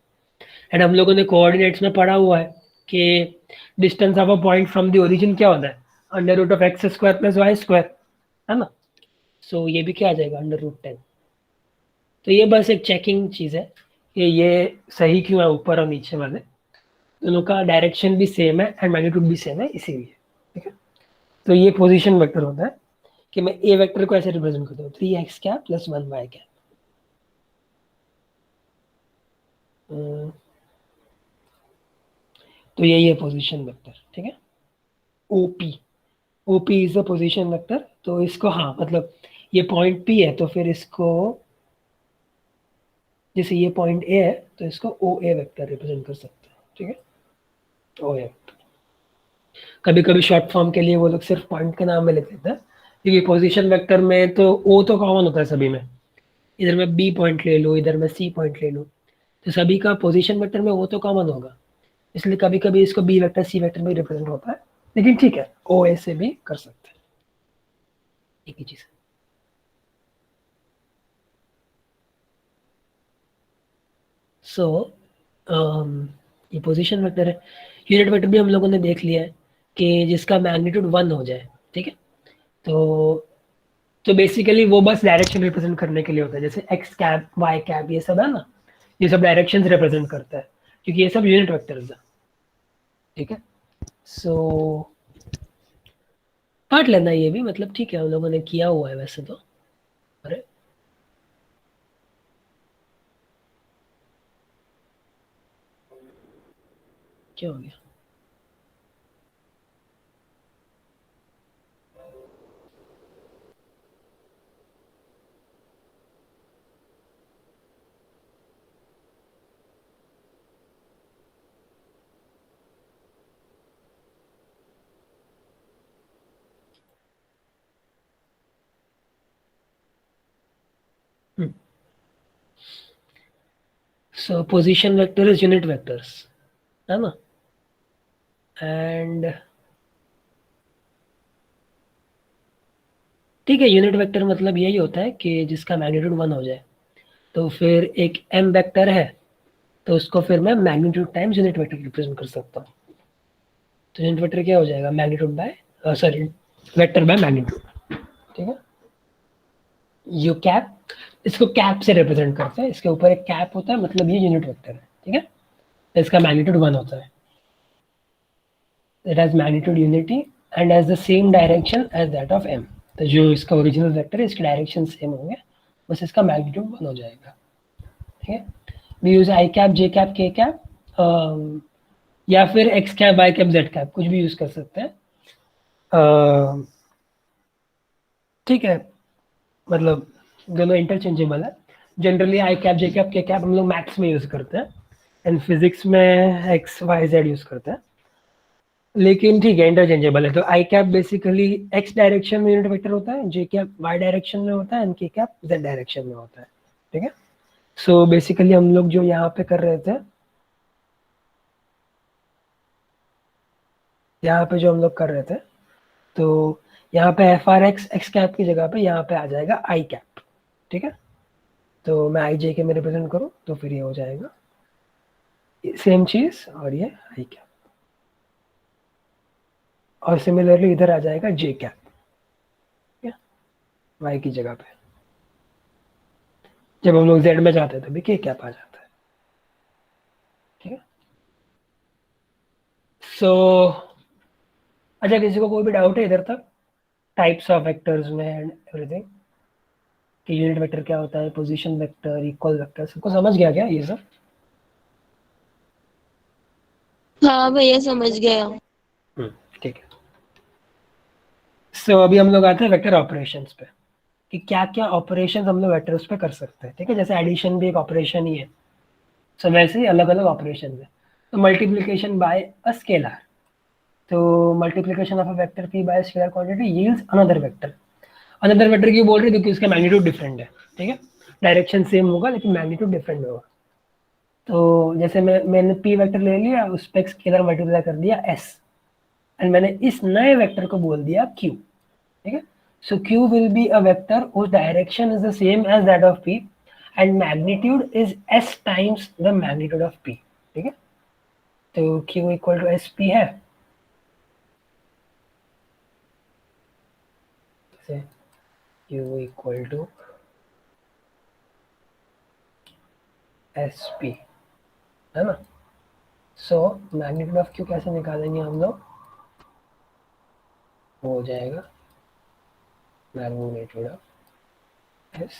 And हम लोगों ने कोऑर्डिनेट्स में पढ़ा हुआ है कि distance of a point from the origin क्या होता है, under root of x square plus y square, है ना। सो ये भी क्या आ जाएगा, अंडर रूट 10। तो ये बस एक चेकिंग चीज़ है कि ये सही क्यों है, ऊपर और नीचे वाले दोनों का डायरेक्शन भी सेम है एंड मैग्नीट्यूड भी सेम है, इसीलिए, ठीक है। तो ये पोजीशन वेक्टर होता है कि मैं ए वेक्टर को ऐसे रिप्रेजेंट करता हूँ 3x cap plus 1y cap. तो यही है पोजीशन वेक्टर, ठीक है। OP is the position vector. तो इसको, हाँ मतलब ये पॉइंट पी है, तो फिर इसको, जैसे ये पॉइंट ए है तो इसको ओ ए वेक्टर रिप्रेजेंट कर सकते हैं, ठीक है, ओ ए वेक्टर। कभी कभी शॉर्ट फॉर्म के लिए वो लोग सिर्फ पॉइंट के नाम में लिख देते हैं, क्योंकि पोजीशन वेक्टर में तो ओ तो कॉमन होता है सभी में, इधर मैं बी पॉइंट ले लूँ, इधर मैं सी पॉइंट ले लूँ, तो सभी का पोजीशन वेक्टर में वो तो कॉमन होगा, इसलिए कभी कभी इसको बी वेक्टर सी वेक्टर में रिप्रेजेंट होता है, लेकिन ठीक है, ओ ए से भी कर सकते हैं, एक ही चीज़। सो ये पोजीशन वेक्टर है। यूनिट वेक्टर भी हम लोगों ने देख लिया है कि जिसका मैग्नीट्यूड 1 हो जाए, ठीक है। तो बेसिकली वो बस डायरेक्शन रिप्रेजेंट करने के लिए होता है, जैसे एक्स कैप वाई कैप ये सब है ना, ये सब डायरेक्शन रिप्रेजेंट करता है, क्योंकि ये सब यूनिट वेक्टर्स है, ठीक है। सो पढ़ लेना ये भी, मतलब ठीक है, हम लोगों ने किया हुआ है वैसे तो। अरे क्या हो गया, सो position vector is unit vectors, है ना। एंड ठीक है, यूनिट वेक्टर मतलब यही होता है कि जिसका मैग्नीट्यूड 1 हो जाए, तो फिर एक एम वेक्टर है तो उसको फिर मैं magnitude times unit vector represent कर सकता हूँ। तो यूनिट वेक्टर क्या हो जाएगा, magnitude by sorry vector by magnitude, ठीक है। यू कैप इसको कैप से रिप्रेजेंट करते हैं, इसके ऊपर एक कैप होता है, मतलब ये यूनिट वेक्टर है, ठीक है। तो इसका मैग्नीट्यूड 1 होता है, it has magnitude unity and has the same direction as that of m। तो जो इसका ओरिजिनल वेक्टर है इसके डायरेक्शन सेम होंगे, बस इसका मैग्नीट्यूड 1 हो जाएगा, ठीक है। We use i cap, J cap, के कैप, या फिर x cap, y cap, z cap, कुछ भी यूज कर सकते हैं, ठीक है। मतलब दोनों इंटरचेंजेबल है। Generally I cap, J cap, के कैप हम लोग मैथ्स में यूज करते हैं, एंड फिजिक्स में एक्स, वाई, जेड यूज करते हैं, लेकिन ठीक है इंटरचेंजेबल है। तो आई कैप बेसिकली एक्स डायरेक्शन में यूनिट वेक्टर होता है, जे कैप वाई डायरेक्शन में होता है, एंड के कैप जेड डायरेक्शन में होता है, ठीक है। सो बेसिकली हम लोग जो यहाँ पे कर रहे थे, यहाँ पे जो हम लोग कर रहे थे, तो यहाँ पे F R x x cap की जगह पे यहाँ पे आ जाएगा आई कैप, ठीक है। तो मैं आई जे के में रिप्रेजेंट करूँ तो फिर ये हो जाएगा सेम चीज, और ये आई कैप, और सिमिलरली इधर आ जाएगा जे कैप, ठीक है, वाई की जगह पे। जब हम लोग जेड में जाते हैं तभी के कैप आ जाता है, ठीक है। सो अच्छा, किसी को कोई भी डाउट है इधर तक टाइप्स ऑफ वेक्टर्स में एंड एवरीथिंग, कि यूनिट वेक्टर क्या होता है, पोजीशन वेक्टर, इक्वल वेक्टर, सबको समझ गया क्या ये सब? हाँ भैया समझ गया। ठीक है। सो अभी हम लोग आते हैं वेक्टर ऑपरेशंस पे, कि क्या क्या ऑपरेशंस हम लोग वेक्टर्स पे कर सकते हैं, ठीक है। जैसे एडिशन भी एक ऑपरेशन ही है, सो वैसे ही अलग अलग ऑपरेशन है। तो मल्टीप्लिकेशन बाय अ स्केलर, तो multiplication of a vector P bye scalar quantity yields another vector. Another vector क्यों बोल रहे हैं, क्योंकि उसका मैग्नीट्यूड डिफरेंट है, ठीक है। डायरेक्शन सेम होगा लेकिन मैग्नीट्यूड डिफरेंट होगा। तो जैसे मैंने पी वेक्टर ले लिया, उस पर स्केलर मल्टीप्लाई कर दिया एस, एंड मैंने इस नए वेक्टर को बोल दिया क्यू, ठीक है। So Q will be a vector whose direction is the same as that of P and magnitude is S times the magnitude of P, ठीक है। तो Q equal to S P है, Q equal to S P, है ना। So magnitude of Q कैसे निकालेंगे हम लोग, हो जाएगा मैग्नीट्यूड ऑफ एस।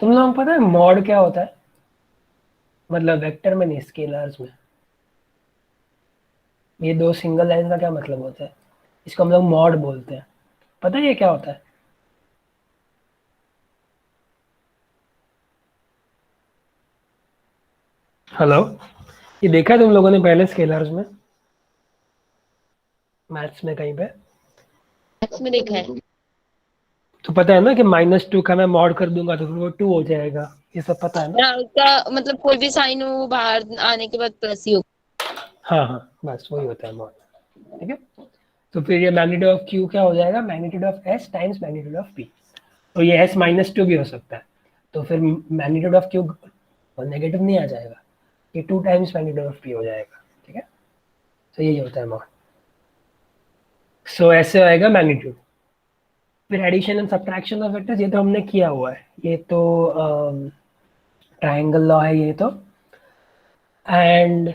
तुम लोगों को पता है मॉड क्या होता है? मतलब वेक्टर में नहीं, स्केलर्स में। ये दो सिंगल लाइन का क्या मतलब होता है? इसको हम लोग मॉड बोलते हैं। पता है ये क्या होता है? हेलो, ये देखा है तुम लोगों ने पहले स्केलर्स में, मैथ्स में कहीं पे? मैथ्स में देखा है। तो पता है ना कि -2 का मैं मॉड कर दूंगा तो फिर वो 2 हो जाएगा, ये सब पता है ना? और उसका मतलब कोई भी साइन हो वो बाहर आने के बाद प्लस ही होगा। हाँ हाँ, बस वही होता है मॉड, ठीक है। तो फिर ये मैग्नीट्यूड ऑफ क्यू क्या हो जाएगा, magnitude of S times magnitude of P. तो ये एस -2 भी हो सकता है, तो फिर मैग्नीट्यूड ऑफ क्यू नेगेटिव नहीं आ जाएगा, ये 2 टाइम्स मैग्नीट्यूड ऑफ पी हो जाएगा, ठीक है। तो यही होता है मॉड। सो ऐसे आएगा मैग्नीट्यूड। फिर addition and subtraction of vectors, ये तो हमने किया हुआ है, ये तो ट्रायंगल लॉ है ये तो। एंड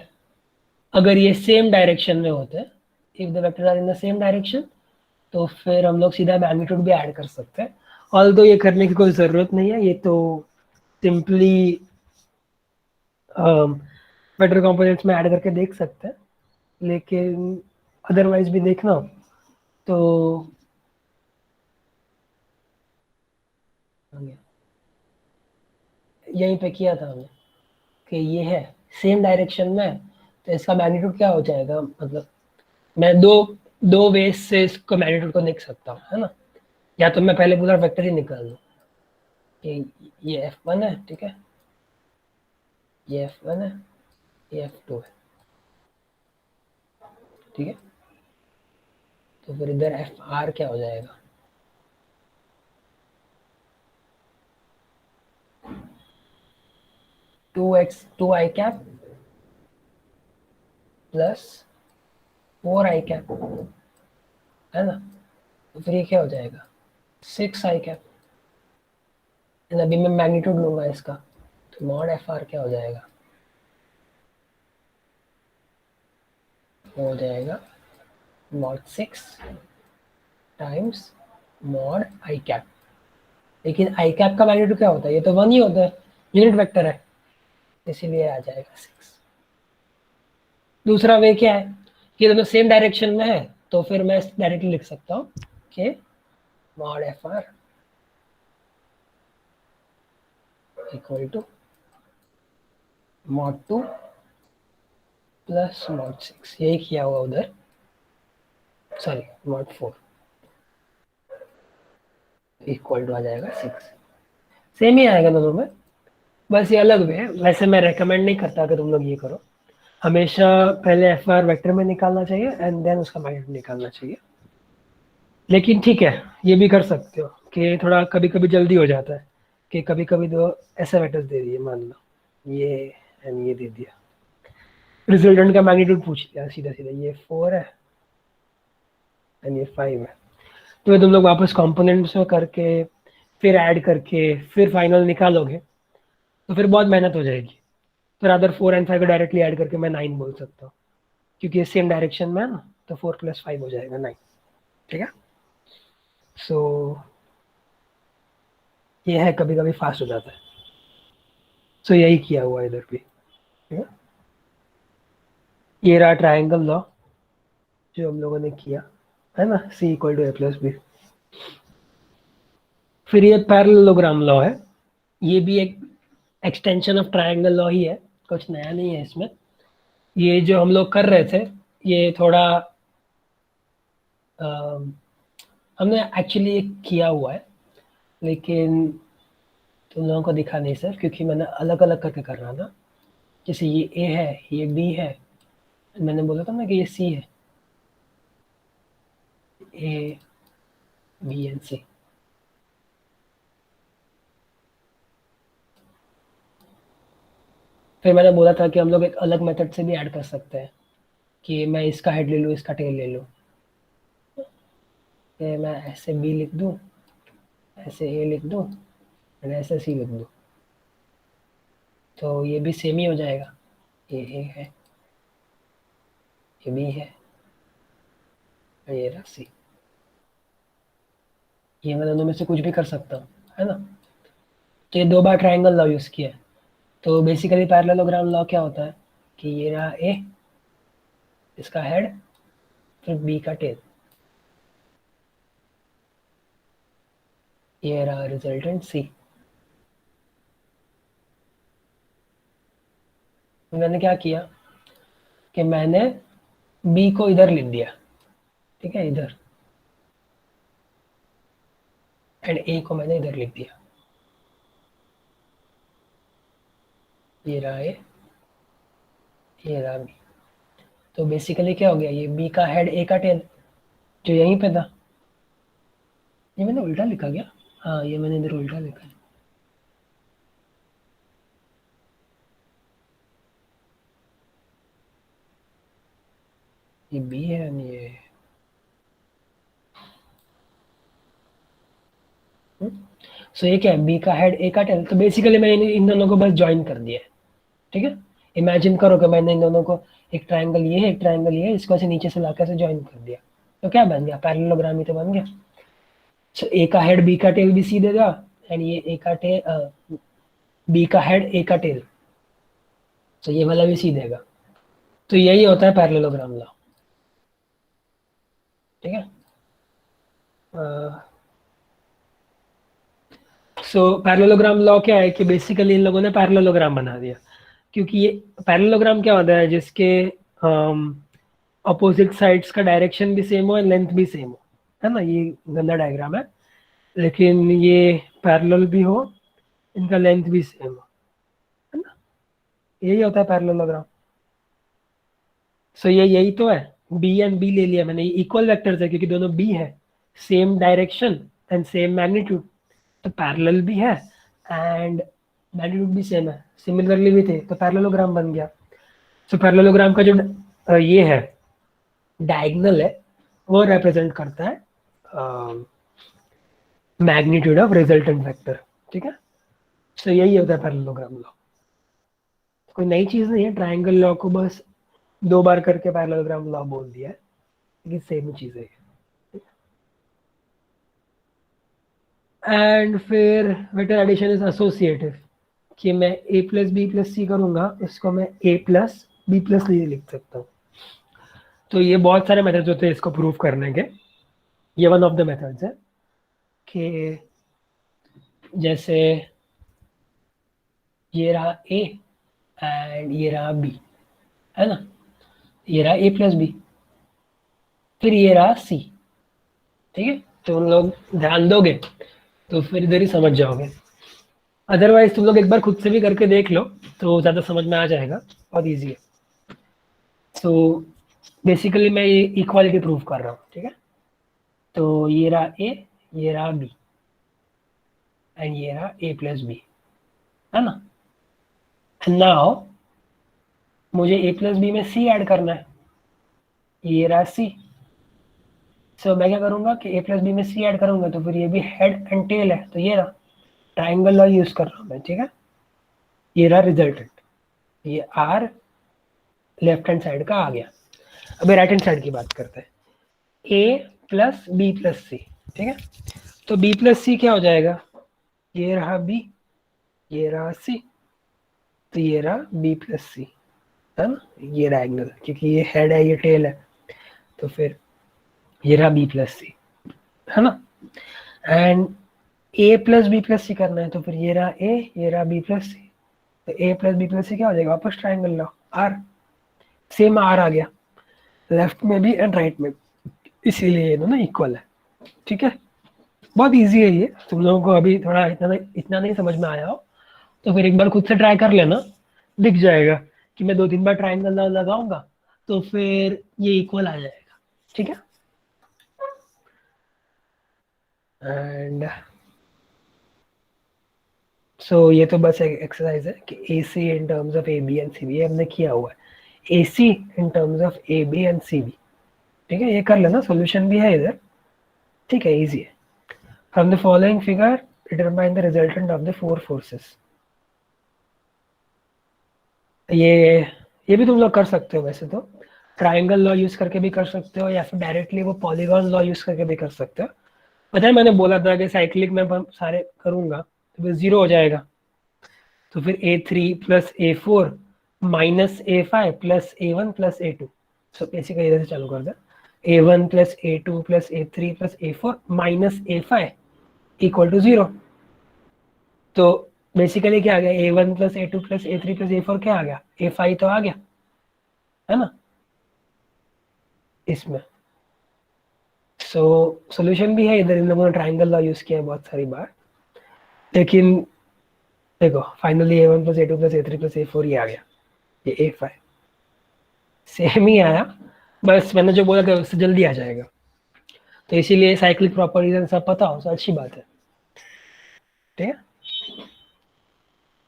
अगर ये सेम डायरेक्शन में होते हैं, if the vectors are in the same direction, तो फिर हम लोग सीधा मैग्नीट्यूड भी ऐड कर सकते हैं। ऑल्दो ये करने की कोई ज़रूरत नहीं है, ये तो सिंपली वेक्टर कंपोनेंट्स में ऐड करके देख सकते हैं, लेकिन अदरवाइज भी देखना हो तो यहीं पे किया था हमने कि ये है सेम डायरेक्शन में, तो इसका मैग्नीट्यूड क्या हो जाएगा, मतलब मैं दो दो वेज से इसको मैग्नीट्यूड को देख सकता हूँ, है ना। या तो मैं पहले पूरा वेक्टर ही निकाल दूँ कि ये F1 है, ठीक है, ये F1 है, ये F2 है, ठीक है। तो फिर इधर FR क्या हो जाएगा, two i cap plus 4 i cap, है ना। तो फिर ये क्या हो जाएगा 6 आई कैप। अभी मैं मैग्नीट्यूड लूंगा इसका, तो मॉड एफ आर क्या हो जाएगा, वो हो जाएगा मॉड 6 टाइम्स मॉड आई कैप। लेकिन आई कैप का मैग्नीट्यूड क्या होता है, ये तो 1 ही होता है, यूनिट वेक्टर है, इसीलिए आ जाएगा 6। दूसरा वे क्या है, ये दोनों सेम डायरेक्शन में है, तो फिर मैं डायरेक्टली लिख सकता हूँ कि mod F R equal to mod 2 plus mod 6, यही किया हुआ उधर, सॉरी मॉड 4 इक्वल टू आ जाएगा 6। सेम ही आएगा दोनों में, बस ये अलग वे है। वैसे मैं रेकमेंड नहीं करता कि तुम लोग ये करो, हमेशा पहले एफ आर वेक्टर में निकालना चाहिए एंड देन उसका मैग्नीट्यूड निकालना चाहिए। लेकिन ठीक है, ये भी कर सकते हो कि थोड़ा कभी कभी जल्दी हो जाता है कि कभी कभी तो ऐसे वेक्टर्स दे दिए, मान लो ये एंड ये दे दिया, रिजल्टेंट का मैग्नीट्यूड पूछ लिया सीधा सीधा, ये 4 है एंड ये 5 है, तो ये तुम लोग वापस कंपोनेंट्स में करके फिर ऐड करके फिर फाइनल निकालोगे तो फिर बहुत मेहनत हो जाएगी। तो रादर 4 एंड 5 को डायरेक्टली ऐड करके मैं 9 बोल सकता हूँ, क्योंकि ये सेम डायरेक्शन में है ना, तो 4 + 5 हो जाएगा 9। ठीक है, सो ये है कभी कभी फास्ट हो जाता है, सो यही किया हुआ इधर भी। ठीक है, ये रहा ट्रायंगल लॉ जो हम लोगों ने किया है ना, C = A + B। फिर ये पैरेललोग्राम लॉ है, ये भी एक एक्सटेंशन ऑफ ट्रायंगल लॉ ही है, कुछ नया नहीं है इसमें। ये जो हम लोग कर रहे थे ये थोड़ा हमने एक्चुअली किया हुआ है, लेकिन तुम लोगों को दिखा नहीं सर, क्योंकि मैंने अलग अलग करके कर रहा था। जैसे ये A है, ये B है, मैंने बोला था ना कि ये C है, A B एंड C। फिर मैंने बोला था कि हम लोग एक अलग मेथड से भी ऐड कर सकते हैं कि मैं इसका हेड ले लूँ, इसका टेल ले लूँ, कि मैं ऐसे B लिख दूँ, ऐसे A लिख दूँ और ऐसे C लिख दूँ, तो ये भी सेम ही हो जाएगा। ये A है, ये B है और ये रहा C। ये मैं दोनों में से कुछ भी कर सकता हूँ, है ना। तो ये 2 बार ट्रायंगल लॉ यूज़ किया है। तो बेसिकली पैरेललोग्राम लॉ क्या होता है कि ये रहा A, इसका हेड, फिर B का टेल, ये रहा रिजल्टेंट C। मैंने क्या किया कि मैंने B को इधर लिख दिया, ठीक है, इधर, एंड A को मैंने इधर लिख दिया। ये रहा A, ये रहा B। तो बेसिकली क्या हो गया, ये B का हेड, A का टेल जो यहीं पे था। ये मैंने उल्टा लिखा क्या, हाँ ये मैंने इधर उल्टा लिखा है। ये B है एंड ये सो ये क्या है, B का हेड, A का टेल। तो बेसिकली मैंने इन दोनों को बस ज्वाइन कर दिया है। ठीक है, इमेजिन करो कि मैंने इन दोनों को, एक ट्रायंगल ये है, एक ट्रायंगल ये है, इसको ऐसे नीचे से लाकर से ज्वाइन कर दिया, तो क्या बन गया, पैरेललोग्राम ही तो बन गया। सो A का हेड B का टेल भी सी देगा, एंड ये A का टेल B का हेड A का टेल, तो ये वाला भी सी देगा। तो यही होता है पैरेललोग्राम लॉ। ठीक है, सो पैरेललोग्राम लॉ क्या है कि बेसिकली इन लोगों ने पैरेललोग्राम बना दिया, क्योंकि ये पैरेललोग्राम क्या होता है, जिसके अपोजिट साइड्स का डायरेक्शन भी सेम हो, लेंथ भी सेम हो, है ना। ये गंदा डायग्राम है, लेकिन ये पैरेलल भी हो, इनका लेंथ भी सेम हो, है ना, यही होता है पैरेललोग्राम। सो ये यही तो है, B एंड B ले लिया मैंने, इक्वल वेक्टर्स है क्योंकि दोनों B है, same direction and same magnitude, तो पैरेलल भी है एंड मैग्नीट्यूड भी सेम है, सिमिलरली भी थे, तो पैरेललोग्राम बन गया। सो पैरेललोग्राम का जो ये है डायगोनल है, वो रिप्रेजेंट करता है मैग्नीट्यूड ऑफ रिजल्टेंट वेक्टर, ठीक है। सो यही होता है पैरेललोग्राम लॉ। कोई नई चीज नहीं है, ट्रायंगल लॉ को बस 2 बार करके पैरेललोग्राम लॉ बोल दिया है, लेकिन सेम चीज है। एंड फिर वेक्टर एडिशन इज एसोसिएटिव, कि मैं a प्लस बी प्लस सी करूंगा, इसको मैं a प्लस बी प्लस सी लिख सकता हूँ। तो ये बहुत सारे मेथड्स होते हैं इसको प्रूव करने के। ये वन ऑफ द मेथड्स है कि जैसे ये रहा a एंड ये रहा b, है ना, ये रहा a प्लस बी, फिर ये रहा c, ठीक है। तो उन लोग ध्यान दोगे तो फिर इधर ही समझ जाओगे, अदरवाइज तुम लोग एक बार खुद से भी करके देख लो तो ज़्यादा समझ में आ जाएगा, बहुत ईजी है। सो बेसिकली मैं ये इक्वालिटी प्रूव कर रहा हूँ, ठीक है। तो ये रहा a, ये रहा b एंड ये रहा a प्लस बी, है ना। एंड नाउ मुझे a प्लस बी में c ऐड करना है, ये रहा c। सो मैं क्या करूँगा कि a प्लस बी में c ऐड करूँगा, तो फिर ये भी हेड एंड टेल है, तो ये रहा ट्राइंगल लॉ यूज कर रहा हूँ मैं, ठीक है। ये रहा रिजल्टेंट, ये r लेफ्ट हैंड साइड का आ गया। अभी राइट हैंड साइड की बात करते हैं, a प्लस बी प्लस सी, ठीक है। तो b प्लस सी क्या हो जाएगा, ये रहा b, ये रहा c, तो ये रहा b प्लस सी, है ना। ये डायगोनल, क्योंकि ये हेड है ये टेल है, तो फिर ये रहा b प्लस सी, है ना। And a plus B plus C करना है, तो फिर ये रहा a, ये रहा b प्लस सी, तो a प्लस बी प्लस सी क्या हो जाएगा, वापस triangle law r, same r आ गया लेफ्ट में भी एंड राइट में, इसीलिए ये दोनों इक्वल है, ठीक है। बहुत इजी है ये, तुम लोगों को अभी थोड़ा इतना नहीं समझ में आया हो तो फिर एक बार खुद से ट्राई कर लेना, दिख जाएगा कि मैं 2-3 बार ट्राइंगल लॉ लगाऊंगा तो फिर ये इक्वल आ जाएगा, ठीक है। एंड सो ये तो बस एक एक्सरसाइज है कि AC in terms of AB and CB हमने किया हुआ है, AC in terms of AB and CB, ठीक है। ये कर लेना, सॉल्यूशन भी है इधर, ठीक है, इजी है। From the following figure determine the resultant of the 4 forces. ये भी तुम लोग कर सकते हो, वैसे तो ट्राइंगल लॉ यूज करके भी कर सकते हो, या फिर डायरेक्टली वो पॉलीगॉन लॉ यूज करके भी कर सकते हो। पता है मैंने बोला था कि साइक्लिक में सारे करूंगा तो फिर 0 हो जाएगा, तो फिर A3 plus A4 minus A5 plus A1 plus A2। So basically इधर से चालू कर दे, A1 plus A2 plus A3 plus A4 minus A5 equal to 0। तो बेसिकली क्या आ गया, A1 plus A2 plus A3 plus A4 क्या आ गया, A5 तो आ गया, है ना इसमें। सो सॉल्यूशन भी है इधर, इन लोगों ने ट्राइंगल लॉ यूज किया है बहुत सारी बार, लेकिन देखो finally A1 plus A2 plus A3 plus A4 ही आ गया, ये A5 सेम ही आया, बस मैंने जो बोला था उससे जल्दी आ जाएगा। तो इसीलिए साइक्लिक प्रॉपर्टीज सब पता हो तो अच्छी बात है, ठीक है।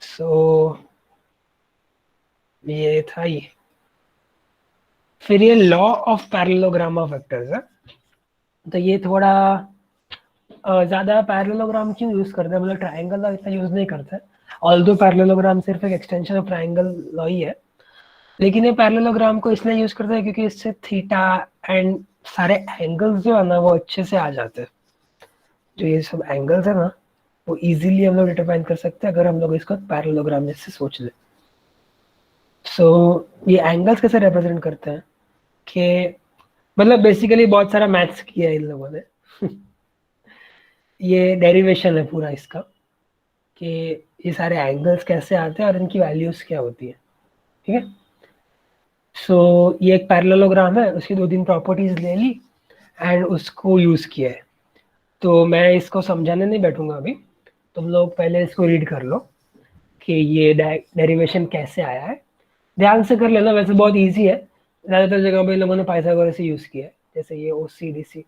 सो ये था ये। फिर ये law of parallelogram of vectors है, तो ये थोड़ा ज़्यादा पैरेललोग्राम क्यों यूज़ करते हैं, मतलब ट्राइंगल लॉ इतना यूज़ नहीं करते, ऑल्दो पैरेललोग्राम सिर्फ एक एक्सटेंशन ऑफ ट्राइंगल लॉ ही है, लेकिन ये पैरेललोग्राम को इसलिए यूज़ करते हैं क्योंकि इससे थीटा एंड सारे एंगल्स जो है ना वो अच्छे से आ जाते हैं। जो ये सब एंगल्स है ना वो इजीली हम लोग डिटरमाइन कर सकते हैं अगर हम लोग इसको पैरेललोग्राम जैसे सोच ले। सो ये एंगल्स कैसे रिप्रेजेंट करते हैं कि मतलब बेसिकली बहुत सारा मैथ्स किया है इन लोगों ने ये डेरिवेशन है पूरा इसका कि ये सारे एंगल्स कैसे आते हैं और इनकी वैल्यूज क्या होती है, ठीक है। सो ये एक पैरेललोग्राम है, उसकी 2-3 प्रॉपर्टीज ले ली एंड उसको यूज किया है। तो मैं इसको समझाने नहीं बैठूंगा अभी, तुम लोग पहले इसको रीड कर लो कि ये डेरिवेशन कैसे आया है, ध्यान से कर लेना, वैसे बहुत इजी है, ज़्यादातर जगह पे लोगों ने पाइथागोरस यूज़ किया है, जैसे ये OCDC,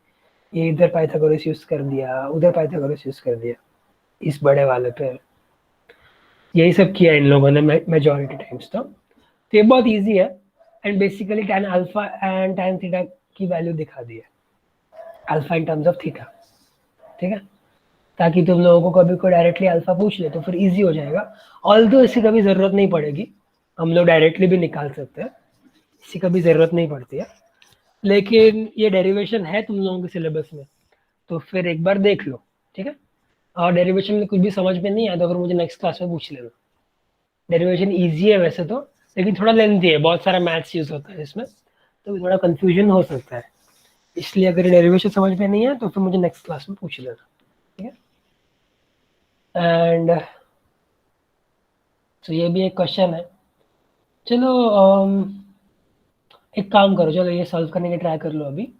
ये इधर पाइथागोरस यूज़ कर दिया, उधर पाइथागोरस यूज़ कर दिया, इस बड़े वाले पे यही सब किया इन लोगों ने मेजॉरिटी टाइम्स। तो ये बहुत इजी है and basically tan alpha and tan theta की वैल्यू दिखा दी है, alpha in terms of theta, ठीक है, ताकि तुम लोगों को कभी कोई डायरेक्टली अल्फा पूछ ले तो फिर इजी हो जाएगा। ऑल्दो इसकी कभी ज़रूरत नहीं पड़ेगी, हम लोग डायरेक्टली भी निकाल सकते हैं, इसकी कभी ज़रूरत नहीं पड़ती है, लेकिन ये डेरिवेशन है तुम लोगों के सिलेबस में, तो फिर एक बार देख लो, ठीक है। और डेरिवेशन में कुछ भी समझ में नहीं आया तो फिर मुझे नेक्स्ट क्लास में पूछ लेना। डेरिवेशन ईजी है वैसे तो, लेकिन थोड़ा लेंथी है, बहुत सारा मैथ्स यूज होता है इसमें, तो थोड़ा कंफ्यूजन हो सकता है, इसलिए अगर डेरिवेशन समझ में नहीं है तो फिर मुझे नेक्स्ट क्लास में पूछ लेना, ठीक है। एंड तो ये भी एक क्वेश्चन है। चलो एक काम करो, चलो ये सॉल्व करने की ट्राई कर लो अभी,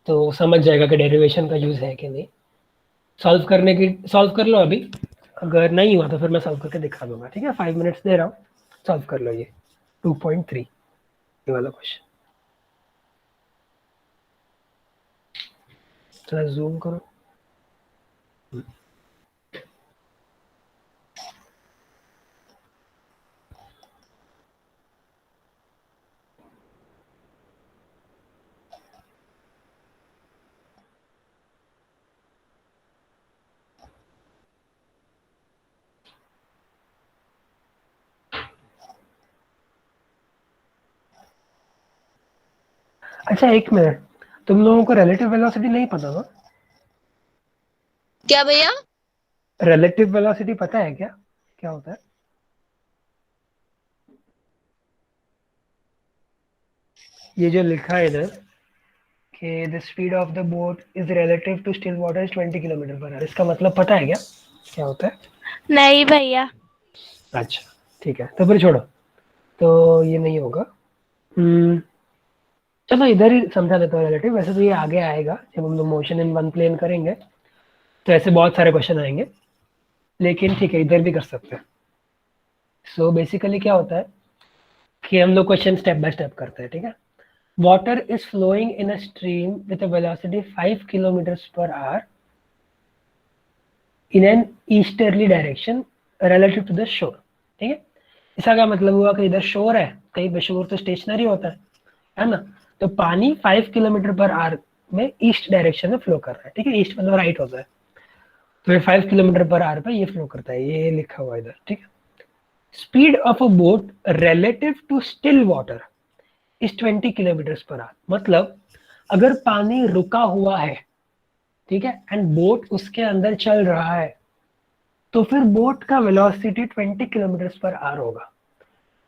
तो समझ जाएगा कि डेरिवेशन का यूज़ है कि नहीं। सॉल्व कर लो अभी, अगर नहीं हुआ तो फिर मैं सॉल्व करके दिखा दूंगा, ठीक है। 5 मिनट्स दे रहा हूँ, सॉल्व कर लो ये 2.3 ये वाला क्वेश्चन। थोड़ा जूम करो। अच्छा एक मिनट, तुम लोगों को रिलेटिव वेलोसिटी नहीं पता ना? क्या भैया? रिलेटिव वेलोसिटी पता है क्या, क्या होता है? ये जो लिखा है इधर कि the speed of the boat is relative to still water is 20 kilometre per hour, इसका मतलब पता है क्या, क्या होता है? नहीं भैया। अच्छा ठीक है, तो फिर छोड़ो, तो ये नहीं होगा। चलो इधर ही समझा देता हूँ रिलेटिव, वैसे तो ये आगे आएगा जब हम लोग मोशन इन वन प्लेन करेंगे, तो ऐसे बहुत सारे क्वेश्चन आएंगे, लेकिन ठीक है इधर भी कर सकते हैं। सो बेसिकली क्या होता है कि हम लोग क्वेश्चन स्टेप बाय स्टेप करते हैं, ठीक है। Water is flowing in a stream with a velocity 5 kilometres per hour in an easterly direction relative to the shore, ठीक है। इसका क्या मतलब हुआ कि इधर शोर है, कहीं पे शोर तो स्टेशनरी होता है ना, तो पानी 5 किलोमीटर पर आवर में ईस्ट डायरेक्शन में फ्लो कर रहा है, ठीक है। ईस्ट मतलब राइट होता है, तो ये 5 किलोमीटर पर आवर पे ये फ्लो करता है, ये लिखा हुआ इधर, ठीक है। Speed of a boat relative to still water is 20 kilometre per hour, मतलब अगर पानी रुका हुआ है, ठीक है, एंड बोट उसके अंदर चल रहा है, तो फिर बोट का वेलोसिटी 20 किलोमीटर पर आवर होगा।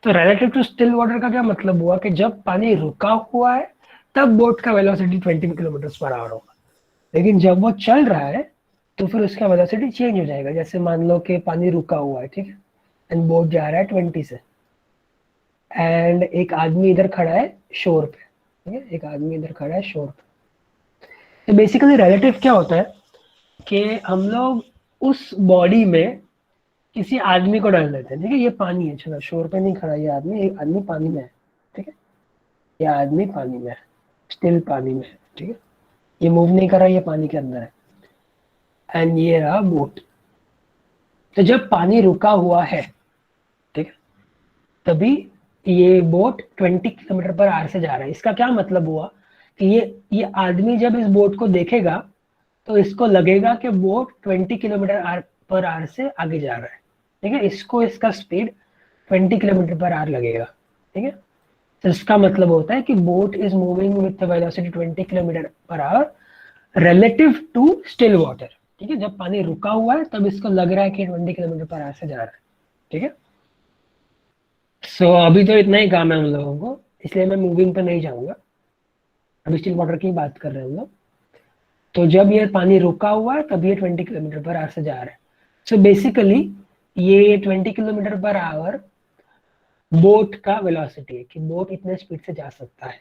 तो रिलेटिव टू स्टिल वाटर का क्या मतलब हुआ कि जब पानी रुका हुआ है तब बोट का वेलोसिटी 20 किलोमीटर पर आवर होगा, लेकिन जब वो चल रहा है तो फिर उसका वेलोसिटी चेंज हो जाएगा। जैसे मान लो कि पानी रुका हुआ है, ठीक है, एंड बोट जा रहा है 20 से, एंड एक आदमी इधर खड़ा है शोर पे, ठीक है, एक आदमी इधर खड़ा है शोर पे। तो बेसिकली रिलेटिव क्या होता है कि हम लोग उस बॉडी में किसी आदमी को डाल देते हैं, ठीक है। ये पानी है, चलो शोर पे नहीं खड़ा ये आदमी, एक आदमी पानी में है, ठीक है, ये आदमी पानी में है, स्टिल पानी में है, ठीक है, ये मूव नहीं कर रहा, ये पानी के अंदर है, एंड ये रहा बोट। तो जब पानी रुका हुआ है, ठीक है, तभी ये बोट 20 किलोमीटर पर आवर से जा रहा है। इसका क्या मतलब हुआ कि ये आदमी जब इस बोट को देखेगा तो इसको लगेगा कि बोट 20 किलोमीटर पर आवर से आगे जा रहा है, ठीक है, इसको इसका स्पीड 20 किलोमीटर पर आवर लगेगा, ठीक है। तो इसका मतलब होता है कि boat is moving with velocity 20 kilometre per hour relative to still water, ठीक है। जब पानी रुका हुआ है तब इसको लग रहा है कि 20 किलोमीटर पर आवर से जा रहा है, ठीक है। सो अभी तो इतना ही काम है हम लोगों को, इसलिए मैं मूविंग पे नहीं जाऊंगा, अभी स्टिल वाटर की बात कर रहे हैं हम लोग। तो जब ये पानी रुका हुआ है तब ये 20 किलोमीटर पर आवर से जा रहा है। सो बेसिकली ये 20 किलोमीटर पर आवर बोट का वेलोसिटी है कि बोट इतने स्पीड से जा सकता है,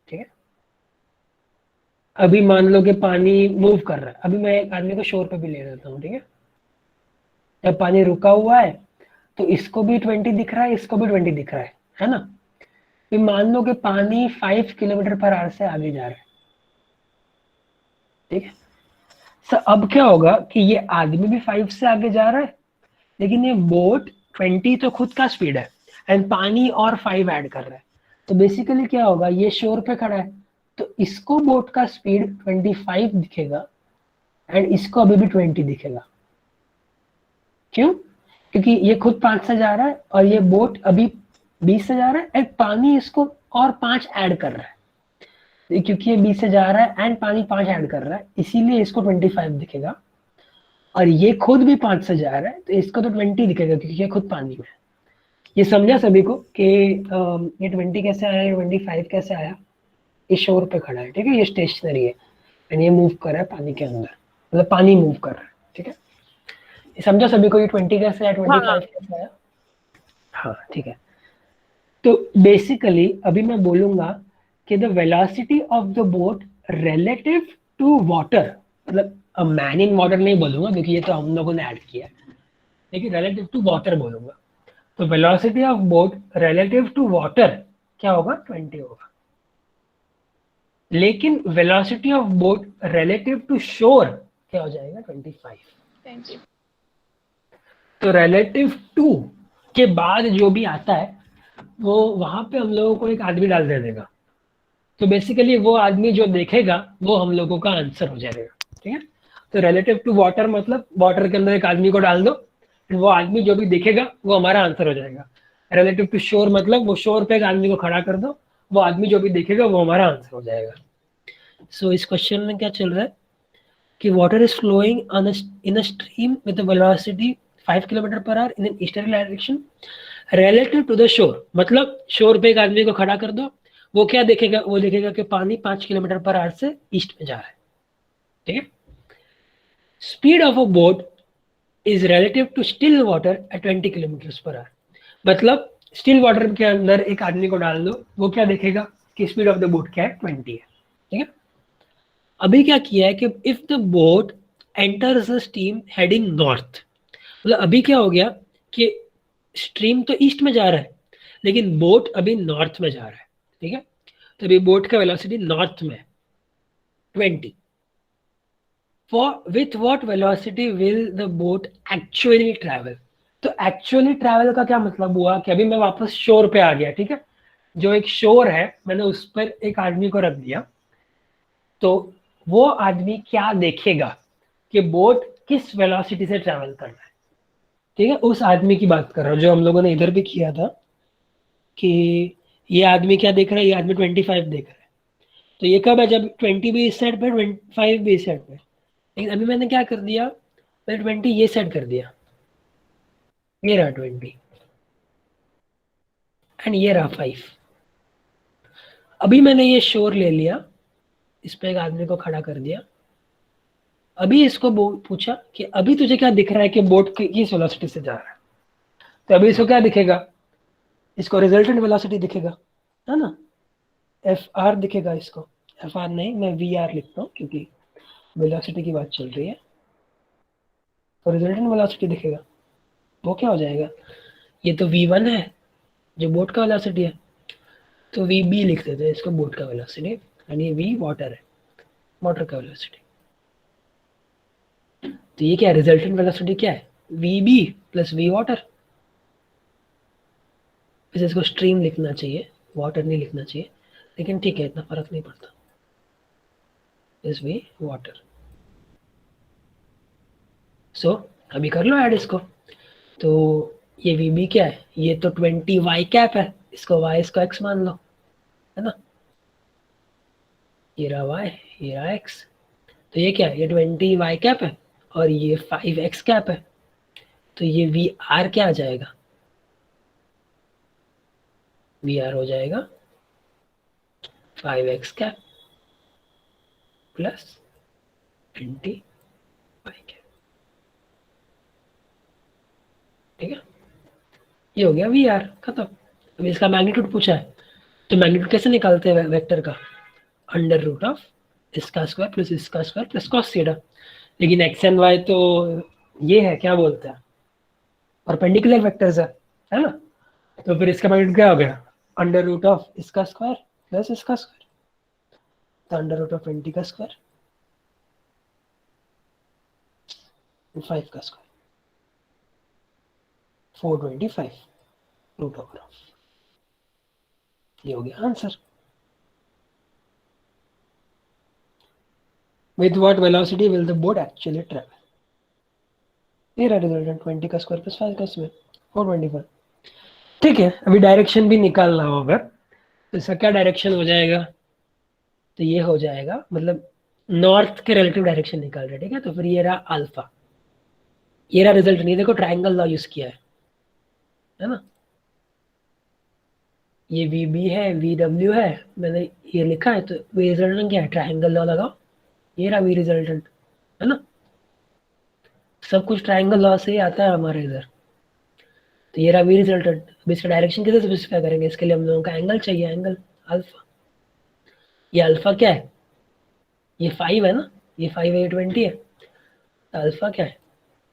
ठीक है। अभी मान लो कि पानी मूव कर रहा है, अभी मैं एक आदमी को शोर पे भी ले लेता हूँ, ठीक है। जब पानी रुका हुआ है तो इसको भी 20 दिख रहा है, इसको भी 20 दिख रहा है ना। फिर मान लो कि पानी 5 किलोमीटर पर आवर से आगे जा रहा है, ठीक है। तो अब क्या होगा कि ये आदमी भी 5 से आगे जा रहा है, लेकिन ये बोट 20 तो खुद का स्पीड है एंड पानी और 5 ऐड कर रहा है। तो बेसिकली क्या होगा, ये शोर पे खड़ा है, तो इसको बोट का स्पीड 25 दिखेगा एंड इसको अभी भी 20 दिखेगा। क्यों? क्योंकि ये खुद 5 से जा रहा है और ये बोट अभी 20 से जा रहा है एंड पानी इसको और 5 ऐड कर रहा है। तो क्योंकि ये 20 से जा रहा है एंड पानी 5 ऐड कर रहा है, इसीलिए इसको 25 दिखेगा। और ये खुद भी 5 से जा रहा है तो इसको तो 20 दिखेगा क्योंकि ये खुद पानी में है। ये समझा सभी को कि ये 20 कैसे आया, ये 25 कैसे आया? ये शोर पे खड़ा है, ठीक है, ये स्टेशनरी है एंड ये मूव कर रहा है पानी के अंदर, मतलब पानी मूव कर रहा है, ठीक है। ये समझा सभी को ये 20 कैसे आया, 25 कैसे आया? हाँ, ठीक है। तो बेसिकली अभी मैं बोलूंगा कि the velocity of the boat relative to water, मतलब मैन इन वाटर नहीं बोलूंगा क्योंकि ये तो हम लोगों ने ऐड किया है, लेकिन रिलेटिव टू वाटर बोलूंगा। तो velocity of boat relative to water क्या होगा? 20 होगा। लेकिन velocity of boat relative to shore क्या हो जाएगा? 25। तो रिलेटिव टू के बाद जो भी आता है वो वहां पे हम लोगों को एक आदमी डाल दे देगा। तो बेसिकली वो आदमी जो देखेगा वो हम लोगों का आंसर हो जाएगा, ठीक है। तो रिलेटिव टू वाटर मतलब वाटर के अंदर एक आदमी को डाल दो, फिर वो आदमी जो भी देखेगा वो हमारा आंसर हो जाएगा। रिलेटिव टू शोर मतलब वो शोर पे एक आदमी को खड़ा कर दो, वो आदमी जो भी देखेगा वो हमारा आंसर हो जाएगा। सो इस क्वेश्चन में क्या चल रहा है कि water is flowing in a stream with a velocity 5 kilometre per hour in an easterly direction relative to the shore, मतलब शोर पे एक आदमी को खड़ा कर दो, वो क्या देखेगा? वो देखेगा कि पानी 5 किलोमीटर पर आवर से ईस्ट में जा रहा है, ठीक है। Speed of a boat is relative to still water at 20 kilometre per hour, मतलब स्टिल वाटर के अंदर एक आदमी को डाल दो, वो क्या देखेगा कि स्पीड ऑफ द बोट क्या है? 20 है, ठीक है। अभी क्या किया है कि if the boat enters the stream heading north, मतलब अभी क्या हो गया कि स्ट्रीम तो ईस्ट में जा रहा है लेकिन बोट अभी नॉर्थ में जा रहा है, ठीक है। तो अभी बोट का वेलोसिटी नॉर्थ में 20। With what velocity will the boat actually travel? तो एक्चुअली ट्रैवल का क्या मतलब हुआ कि अभी मैं वापस शोर पे आ गया, ठीक है। जो एक शोर है मैंने उस पर एक आदमी को रख दिया, तो वो आदमी क्या देखेगा कि बोट किस वेलोसिटी से ट्रैवल कर रहा है, ठीक है। उस आदमी की बात कर रहा हूँ जो हम लोगों ने इधर भी किया था कि ये आदमी क्या देख रहा है? ये आदमी 25 देख रहा है। तो ये कब है? जब 20 भी इस साइड पे, 25 भी इस साइड पे। लेकिन अभी मैंने क्या कर दिया, मैंने 20 ये साइड कर दिया, ये रहा 20 एंड ये रहा 5। अभी मैंने ये शोर ले लिया, इस पे एक आदमी को खड़ा कर दिया, अभी इसको पूछा कि अभी तुझे क्या दिख रहा है कि बोट किस वेलोसिटी से जा रहा है? तो अभी इसको क्या दिखेगा? इसको रिजल्टेंट वेलोसिटी दिखेगा, है ना, एफ आर दिखेगा इसको। एफ आर नहीं, मैं वी आर लिखता हूँ क्योंकि वेलोसिटी की बात चल रही है। तो रिजल्टेंट वेलोसिटी दिखेगा, वो क्या हो जाएगा? ये तो v1 है जो बोट का वेलोसिटी है, तो vb लिख देते हैं इसको, बोट का वेलोसिटी, एंड ये v वाटर है, वाटर का वेलोसिटी। तो ये क्या है? रिजल्टेंट वेलोसिटी क्या है? vb plus v water. वैसे इसको स्ट्रीम लिखना चाहिए, वाटर नहीं लिखना चाहिए, लेकिन ठीक है, इतना फर्क नहीं पड़ता। इस v वाटर। सो अभी कर लो ऐड इसको। तो ये vb क्या है? ये तो 20 y कैप है, इसको y इसको x मान लो, है ना। ये रहा y, ये रहा x। तो ये क्या है? ये 20 y कैप है और ये 5 x कैप है। तो ये वी आर क्या आ जाएगा? वी आर हो जाएगा 5x cap plus 20 y cap, ठीक है। ये हो गया वी आर, खत्म। अभी इसका मैग्नीट्यूड पूछा है, तो मैग्नीट्यूड कैसे निकालते हैं वेक्टर का? अंडर रूट ऑफ इसका स्क्वायर प्लस इसका स्क्वायर प्लस कॉस थीटा। लेकिन एक्स एंड वाई तो ये है, क्या बोलते हैं, परपेंडिकुलर वेक्टर्स है ना। तो फिर इसका मैग्नीट्यूड क्या हो गया? अंडर रूट ऑफ इसका स्क्वायर प्लस इसका स्क्वायर, तो अंडर रूट ऑफ 20 का स्क्वायर 5 का स्क्वायर 425 रूट ओवर ऑफ। ये हो गया answer. with what velocity will the boat actually travel. ये रहा रिजल्टेंट 20 का स्क्वायर प्लस 5 का स्क्वायर 425. ठीक है, अभी डायरेक्शन भी निकालना होगा, तो इसका क्या डायरेक्शन हो जाएगा, तो ये हो जाएगा मतलब नॉर्थ के रिलेटिव डायरेक्शन निकाल रहे हैं, ठीक है. तो फिर ये रहा अल्फा, ये रहा रिजल्ट. नहीं देखो ट्रायंगल लॉ यूज किया है ना. ये वी बी है, वी डब्ल्यू है, मैंने ये लिखा है, तो वी रिजल्टेंट क्या है, ट्रायंगल लॉ लगाओ, ये रहा वी रिजल्टेंट, है ना. सब कुछ ट्रायंगल लॉ से ही आता है हमारे इधर. तो ये रहा वी रिजल्टेंट. अब इसका डायरेक्शन कैसे स्पेसिफाई करेंगे, इसके लिए हम लोगों का एंगल चाहिए, एंगल अल्फा. ये अल्फा क्या है, ये 5 है ना, ये 5 है, ये 20 है. तो अल्फा क्या है,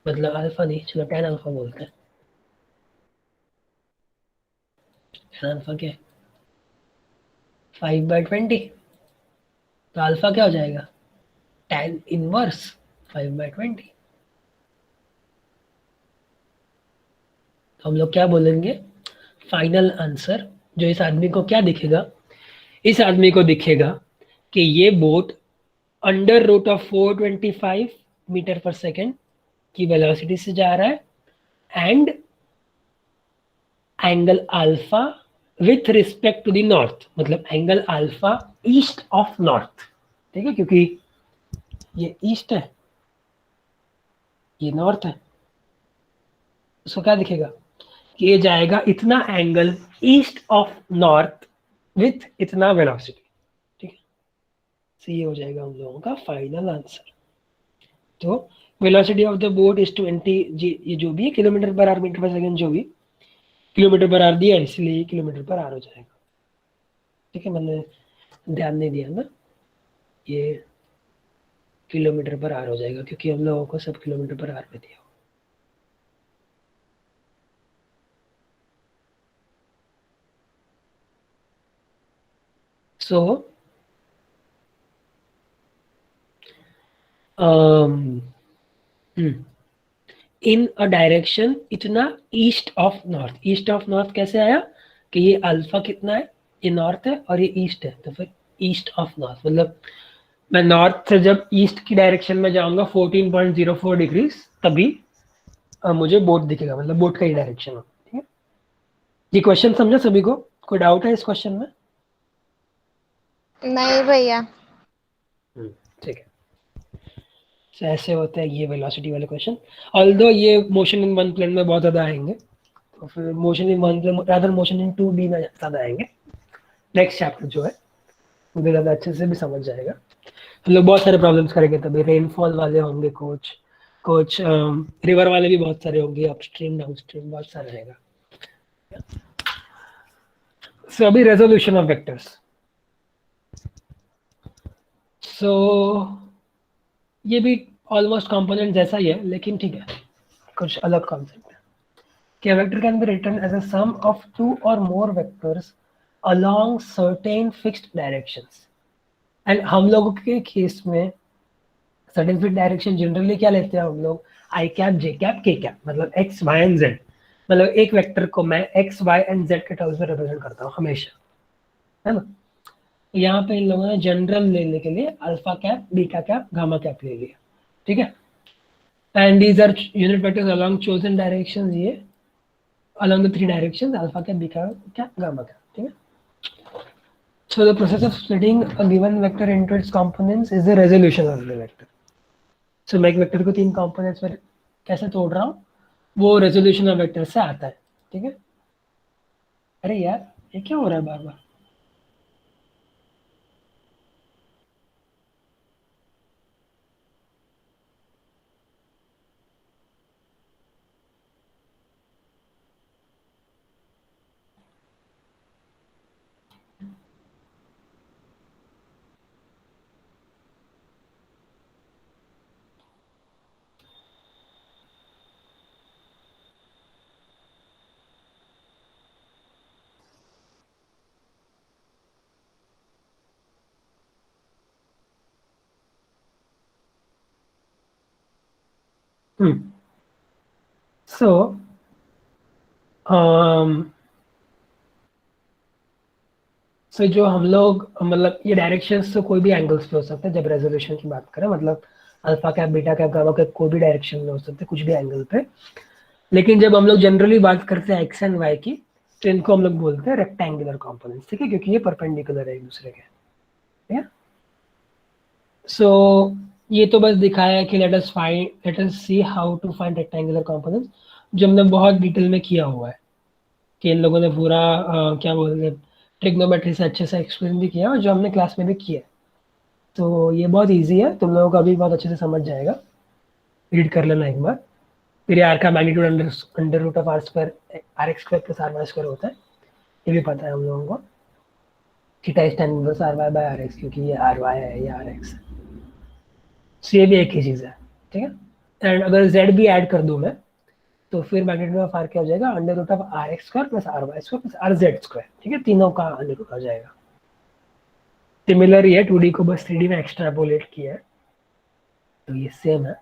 मतलब अल्फा नहीं, चलो टेन अल्फा बोलते हैं. टेन अल्फा क्या है, 5/20. तो अल्फा क्या हो जाएगा, टेन इनवर्स 5/20. तो हम लोग क्या बोलेंगे, फाइनल आंसर जो इस आदमी को क्या दिखेगा, इस आदमी को दिखेगा कि ये boat under root of 425 metre पर सेकेंड की वेलोसिटी से जा रहा है and angle alpha with respect to the north, मतलब angle alpha east of north. ठीक है, क्योंकि ये ईस्ट है, ये नॉर्थ है. उसको क्या दिखेगा कि ये जाएगा इतना angle east of north with इतना वेलोसिटी. ठीक है, तो ये हो जाएगा हम लोगों का फाइनल आंसर. तो velocity of the boat is 20 जी, ये जो भी है किलोमीटर पर आवर मीटर पर सेकंड, जो भी किलोमीटर पर आवर दिया है इसलिए किलोमीटर पर आवर हो जाएगा. ठीक है, मैंने ध्यान नहीं दिया ना, ये किलोमीटर पर आवर हो जाएगा क्योंकि हम लोगों को सब किलोमीटर पर आवर में दिया. So इन अ डायरेक्शन इतना east of north. East of north कैसे आया कि ये अल्फा कितना है, ये नॉर्थ है और ये ईस्ट है, तो फिर ईस्ट ऑफ नॉर्थ मतलब मैं नॉर्थ से जब ईस्ट की डायरेक्शन में जाऊंगा 14.04 डिग्रीज, तभी मुझे बोट दिखेगा, मतलब बोट का ही डायरेक्शन हो. ठीक है, ये क्वेश्चन समझा सभी को, कोई डाउट है इस क्वेश्चन में? नहीं भैया. ठीक है, तो ऐसे होते हैं ये वेलोसिटी वाले क्वेश्चन. ऑल्दो ये मोशन इन वन प्लेन में बहुत ज़्यादा आएंगे, तो फिर motion in one plane rather motion in 2D में ज़्यादा आएंगे. नेक्स्ट चैप्टर जो है मुझे ज़्यादा अच्छे से भी समझ जाएगा. हम लोग बहुत सारे प्रॉब्लम्स करेंगे, तभी रेनफॉल वाले होंगे कुछ कुछ रिवर वाले भी बहुत सारे होंगे, अपस्ट्रीम डाउनस्ट्रीम बहुत सारे रहेगा. सो अभी रेजोल्यूशन ऑफ वेक्टर्स. सो ये भी ऑलमोस्ट कंपोनेंट जैसा ही है, लेकिन ठीक है कुछ अलग कॉन्सेप्ट है कि vector can be written as a sum of two or more vectors along certain fixed directions. And हम लोगों के केस में सर्टेन फिक्स्ड डायरेक्शन जनरली क्या लेते हैं हम लोग, आई कैप, जे कैप, के कैप, मतलब एक्स वाई एंड जेड. मतलब एक वेक्टर को मैं एक्स वाई एंड जेड के टर्म्स में रिप्रेजेंट करता हूँ हमेशा, है ना. यहाँ पे इन लोगों ने जनरल लेने के लिए alpha cap, beta cap, gamma cap ले लिया. ठीक है, and these are unit vectors along chosen directions, ये along the 3 directions alpha cap, beta cap, gamma cap. ठीक है, so the process of splitting a given vector into its components is the resolution of the vector. so मैं एक vector को 3 components में कैसे तोड़ रहा हूँ, वो रेजोल्यूशन ऑफ वेक्टर से आता है. ठीक है, अरे यार ये क्या हो रहा है बार बार. so सो जो हम लोग मतलब ये डायरेक्शंस तो कोई भी एंगल्स पे हो सकते हैं जब रेजोल्यूशन की बात करें, मतलब alpha cap beta cap gamma cap कोई भी डायरेक्शन में हो सकते हैं कुछ भी एंगल पे। लेकिन जब हम लोग जनरली बात करते हैं एक्स एंड वाई की, तो इनको हम लोग बोलते हैं रेक्टेंगुलर कॉम्पोनेंट्स, ठीक है, क्योंकि ये परपेंडिकुलर है एक दूसरे के, ठीक है। सो ये तो बस दिखाया है कि let us see how to find rectangular components, जो हमने बहुत डिटेल में किया हुआ है, कि इन लोगों ने पूरा क्या बोलते हैं ट्रिग्नोमेट्री से अच्छे से एक्सप्लेन भी किया और जो हमने क्लास में भी किया है। तो ये बहुत इजी है, तुम लोगों को अभी बहुत अच्छे से समझ जाएगा, रीड कर लेना एक बार। फिर ये आर का magnitude under root of R square R x square plus R y square होता है, ये भी पता है हम लोगों को। Theta is tan inverse R y by R x, क्योंकि ये आर वाई है, ये आर एक्स है। सो ये भी एक ही चीज़ है, ठीक है। एंड अगर जेड भी ऐड कर दूँ मैं, तो फिर मैग्नीट्यूड ऑफ आर क्या हो जाएगा, under root of R x square plus R y square plus R z square, ठीक है, तीनों का अंडर रूट हो जाएगा। सिमिलर ही है, 2D को बस 3D में एक्सट्रापोलेट किया है, तो ये सेम है।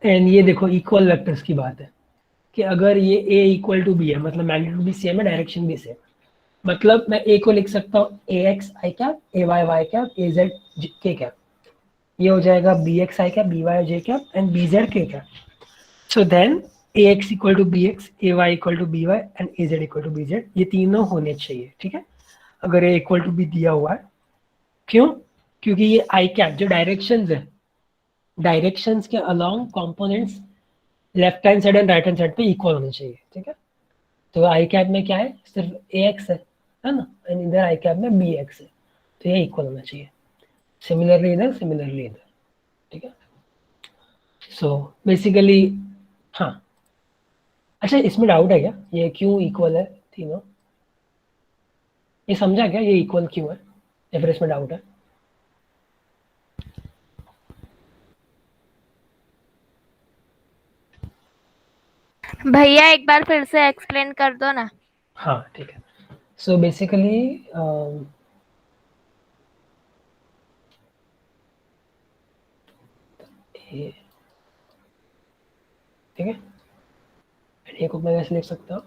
एंड ये देखो इक्वल वेक्टर्स की बात है, कि अगर ये a इक्वल टू बी है, मतलब मैग्नीट्यूड भी सेम है, डायरेक्शन भी सेम, मतलब मैं a को लिख सकता हूँ A X I cap, A Y Y cap, A Z K cap, ये हो जाएगा B X I cap, B Y J cap and B Z K cap. So then A X equal to B X, A Y equal to B Y and A Z equal to B Z, ये तीनों होने चाहिए, ठीक है, अगर ए equal to B दिया हुआ है। क्यों? क्योंकि ये आई कैप जो डायरेक्शंस है, डायरेक्शंस के along components left hand side and right hand side पे इक्वल होने चाहिए, ठीक है। तो आई कैप में क्या है, सिर्फ ए एक्स है ना, एंड इधर आई कैप में बी एक्स है, तो ये इक्वल होना चाहिए। सिमिलरली इधर, सिमिलरली इधर, ठीक है। सो बेसिकली हाँ, अच्छा इसमें डाउट है क्या, ये क्यों इक्वल है तीनों, ये समझा क्या, ये इक्वल क्यों है, या फिर इसमें डाउट है? भैया एक बार फिर से एक्सप्लेन कर दो ना। हाँ ठीक है। सो बेसिकली ये ठीक है, ये को मैं ऐसे लिख सकता हूँ,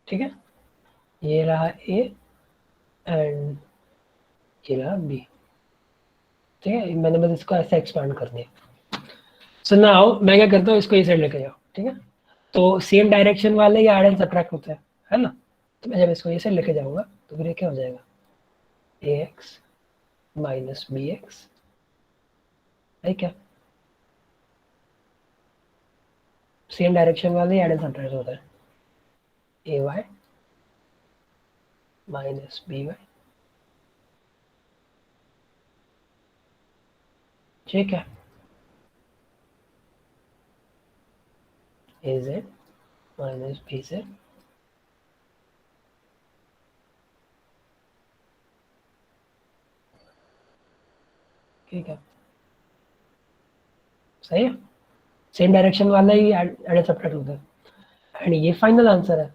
ठीक है, ये रहा ए एंड ये रहा बी, ठीक है, मैंने बस इसको ऐसे एक्सपांड कर दिया। सो नाउ मैं क्या करता हूँ, इसको इस साइड लेके जाओ, ठीक है, तो सेम डायरेक्शन वाले ये ऐड एंड सब्ट्रैक्ट होता है ना, तो मैं जब इसको ये साइड लेके जाऊंगा तो फिर ये क्या हो जाएगा, ए एक्स माइनस बी एक्स, है क्या, सेम डायरेक्शन वाले ऐड एंड सब्ट्रैक्ट होता है, ए वाई माइनस बी वाई, ठीक है, ए जेड माइनस बी जेड, ठीक है, सही है, सेम डायरेक्शन वाला ही ऐड एंड सब्ट्रैक्ट होता है। एंड ये फाइनल आंसर है।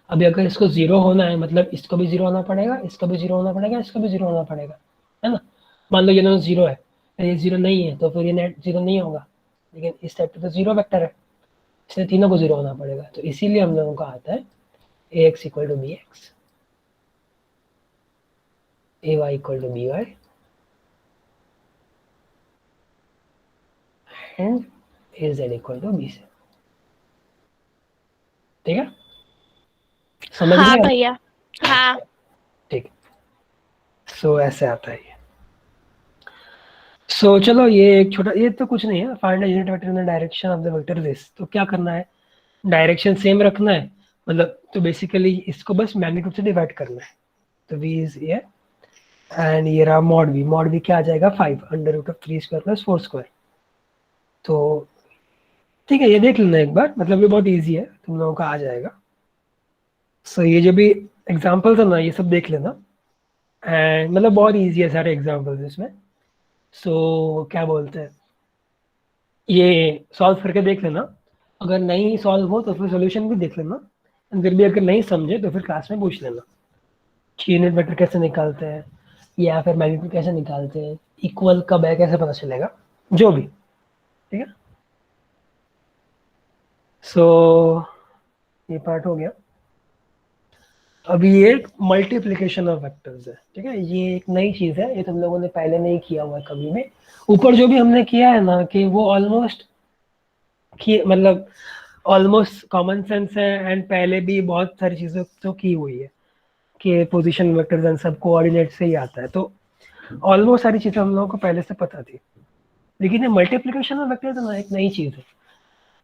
अभी अगर इसको जीरो होना है, मतलब इसको भी जीरो होना पड़ेगा, इसको भी जीरो होना पड़ेगा, इसको भी जीरो होना पड़ेगा, है ना। मान लो ये दोनों जीरो है, ये जीरो नहीं है, तो फिर ये नेट जीरो नहीं होगा, लेकिन इस टाइप पे तो जीरो वेक्टर है, इसलिए तीनों को जीरो होना पड़ेगा। तो इसीलिए हम लोगों को आता है A X equal to B X, A Y equal to B Y and A Z equal to B Z, ठीक है, समझ हाँ गए? भैया, हाँ। ठीक, सो ऐसे आता है ये। सो चलो ये एक छोटा, ये तो कुछ नहीं है, find the unit vector in the direction of the vector this, तो क्या करना है, डायरेक्शन सेम रखना है, मतलब तो बेसिकली इसको बस मैग्नीट्यूड से डिवाइड करना है, तो v इज ये एंड ये रहा मॉड v क्या आ जाएगा 5 under root of 3 square plus 4 square. तो ठीक है, ये देख लेना एक बार, मतलब ये बहुत इजी है, तुम लोगों का आ जाएगा। सो ये जो भी एग्जाम्पल्स है ना, ये सब देख लेना। एंड मतलब बहुत ईजी है सारे एग्जाम्पल्स इसमें। सो क्या बोलते हैं, ये सॉल्व करके देख लेना। अगर नहीं सॉल्व हो तो फिर सोल्यूशन भी देख लेना। फिर भी अगर नहीं समझे तो फिर क्लास में पूछ लेना कि यूनिट वेक्टर कैसे निकालते हैं, या फिर मैग्नीट्यूड कैसे निकालते हैं, इक्वल कब है कैसे पता चलेगा, जो भी। ठीक है, सो ये पार्ट हो गया। अभी ये मल्टीप्लिकेशन ऑफ वेक्टर्स है। ठीक है, ये एक नई चीज है, ये तुम लोगों ने पहले नहीं किया हुआ है कभी भी। ऊपर जो भी हमने किया है ना, कि वो ऑलमोस्ट मतलब ऑलमोस्ट कॉमन सेंस है, एंड पहले भी बहुत सारी चीजें तो की हुई है कि पोजीशन वेक्टर्स एंड सब कोऑर्डिनेट से ही आता है, तो ऑलमोस्ट सारी चीजें हम लोगों को पहले से पता थी। लेकिन ये मल्टीप्लिकेशन ऑफ वेक्टर्स ना एक नई चीज है,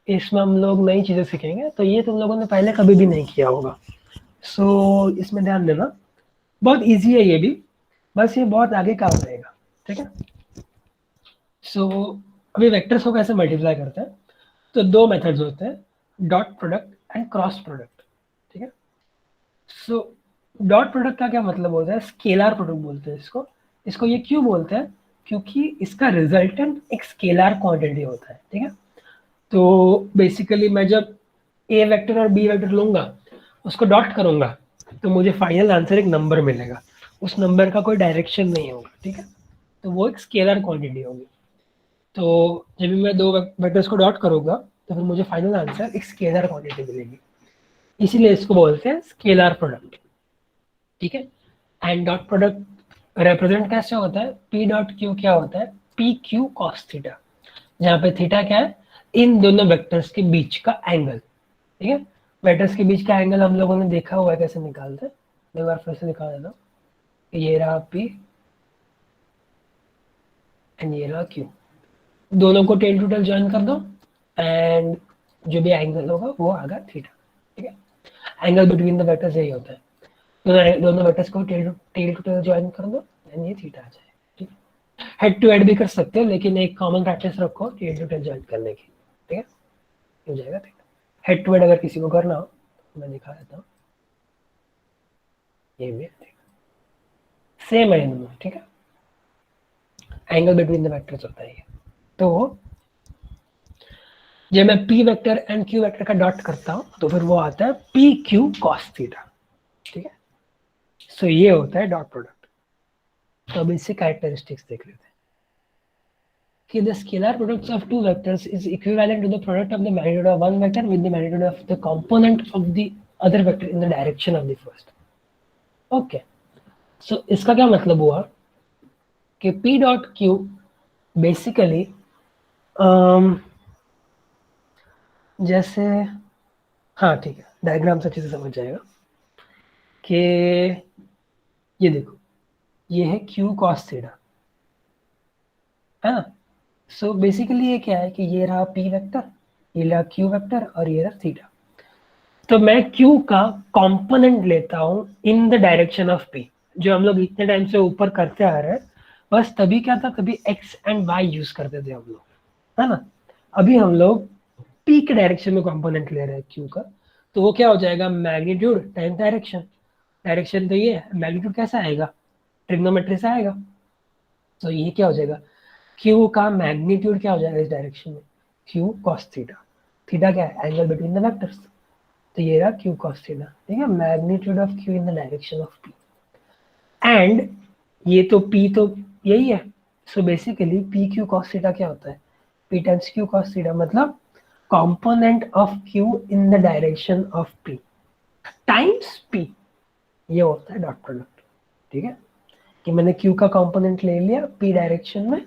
इसमें हम लोग नई चीजें सीखेंगे, तो ये तुम लोगों ने पहले कभी भी नहीं किया होगा। सो इसमें ध्यान देना, बहुत इजी है ये भी, बस ये बहुत आगे काम रहेगा। ठीक है, सो अभी वेक्टर्स को कैसे मल्टीप्लाई करते हैं, तो दो मेथड्स होते हैं, dot product and cross product. ठीक है, सो डॉट प्रोडक्ट का क्या मतलब होता है, स्केलर प्रोडक्ट बोलते हैं इसको। इसको ये क्यों बोलते हैं, क्योंकि इसका रिजल्टेंट एक स्केलर क्वांटिटी होता है। ठीक है, तो बेसिकली मैं जब ए वेक्टर और बी वेक्टर लूंगा, उसको डॉट करूंगा, तो मुझे फाइनल आंसर एक नंबर मिलेगा, उस नंबर का कोई डायरेक्शन नहीं होगा। ठीक है, तो वो एक स्केलर क्वांटिटी होगी। तो जब भी मैं दो वेक्टर्स को डॉट करूंगा, तो फिर मुझे फाइनल आंसर एक स्केलर क्वांटिटी मिलेगी, इसीलिए इसको बोलते हैं स्केलर प्रोडक्ट। ठीक है, एंड डॉट प्रोडक्ट रिप्रेजेंट कैसे होता है, पी डॉट क्यू क्या होता है, पी क्यू कॉस थीटा, जहाँ पे थीटा क्या है, इन दोनों वेक्टर्स के बीच का एंगल। ठीक है, वेक्टर्स के बीच का एंगल हम लोगों ने देखा हुआ है कैसे निकालते हैं, एक बार फिर से दिखा देता हूँ। ये रहा पी एंड ये रहा क्यू, दोनों को टेल टू टेल ज्वाइन कर दो, एंड जो भी एंगल होगा वो आएगा थीटा। ठीक है, एंगल बिटवीन द वेक्टर्स यही होता है, दोनों वेक्टर्स को टेल टू टेल ज्वाइन कर दो, एंड ये थीटा आ जाए। ठीक है, हेड टू हेड भी कर सकते हो, लेकिन एक कॉमन प्रैक्टिस रखो टेल टू टेल ज्वाइन करने की। ठीक है, हो जाएगा थीटा। हेड टू हेड अगर किसी को करना हो तो मैं दिखा देता हूँ, ये भी सेम है इनमें। ठीक है, एंगल बिटवीन द वेक्टर्स होता है ये। तो जब मैं P vector and Q vector का डॉट करता हूँ, तो फिर वो आता है पी क्यू कॉस थीटा। ठीक है, सो ये होता है डॉट प्रोडक्ट। तो अब इससे कैरेक्टरिस्टिक्स देख लेते हैं कि the scalar products of two vectors is equivalent to the product of the magnitude of one vector with the magnitude of the component of the other vector in the direction of the first. Okay, so इसका क्या मतलब हुआ कि P dot Q basically जैसे, हाँ ठीक है, diagram से अच्छे से समझ जाएगा कि ये देखो, ये है Q cos थीटा, है ना। सो बेसिकली ये क्या है कि ये रहा P वेक्टर, ये रहा Q वेक्टर, और ये रहा थीटा। तो मैं Q का कंपोनेंट लेता हूँ इन द डायरेक्शन ऑफ P, जो हम लोग इतने टाइम से ऊपर करते आ रहे हैं। बस तभी क्या था, तभी x एंड y यूज करते थे हम लोग, है ना। अभी हम लोग P के डायरेक्शन में कंपोनेंट ले रहे हैं Q का, तो वो क्या हो जाएगा, मैग्नीट्यूड टाइम डायरेक्शन। डायरेक्शन तो ये है, मैग्नीट्यूड कैसा आएगा, ट्रिग्नोमेट्री से आएगा। तो ये क्या हो जाएगा, Q का मैग्नीट्यूड क्या हो जाएगा इस डायरेक्शन में, Q cos थीटा। थीटा क्या है, एंगल बिटवीन द वेक्टर्स, तो ये रहा Q cos थीटा। ठीक है, magnitude of Q in the direction of P, and ये तो P तो यही है। So basically P Q cos theta क्या होता है, P times Q cos theta, मतलब component of Q in the direction of P times P, ये होता है डॉट प्रोडक्ट। ठीक है, कि मैंने Q का कंपोनेंट ले लिया P डायरेक्शन में,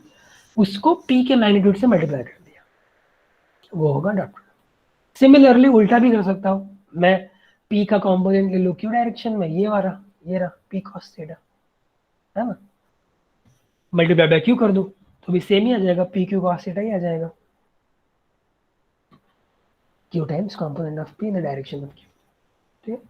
उसको P के मैग्नीट्यूड से मल्टीप्लाई कर दिया, वो होगा डॉट प्रोडक्ट। सिमिलरली उल्टा भी कर सकता हूँ, मैं P का कंपोनेंट ले लूँ Q डायरेक्शन में, ये रहा P cos थीटा, है ना, मल्टीप्लाई बाय Q कर दूँ तो भी सेम ही आ जाएगा, P Q cos थीटा ही आ जाएगा, Q times component of P in the direction of Q। ठीक है,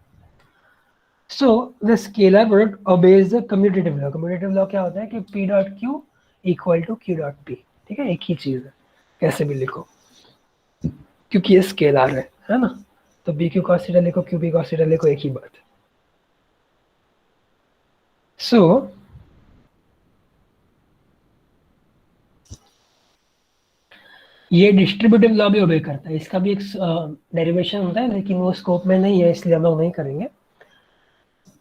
so the scalar product obeys the commutative law. Commutative law क्या होता है कि P dot Q equal to Q dot P। ठीक है, एक ही चीज है, कैसे भी लिखो, क्योंकि ये स्केलर है ना। तो P Q cos थीटा लिखो, Q P cos थीटा लिखो, एक ही बात है। सो ये डिस्ट्रीब्यूटिव लॉ भी ओबे करता है, इसका भी एक डेरिवेशन होता है, लेकिन वो स्कोप में नहीं है, इसलिए हम लोग नहीं करेंगे।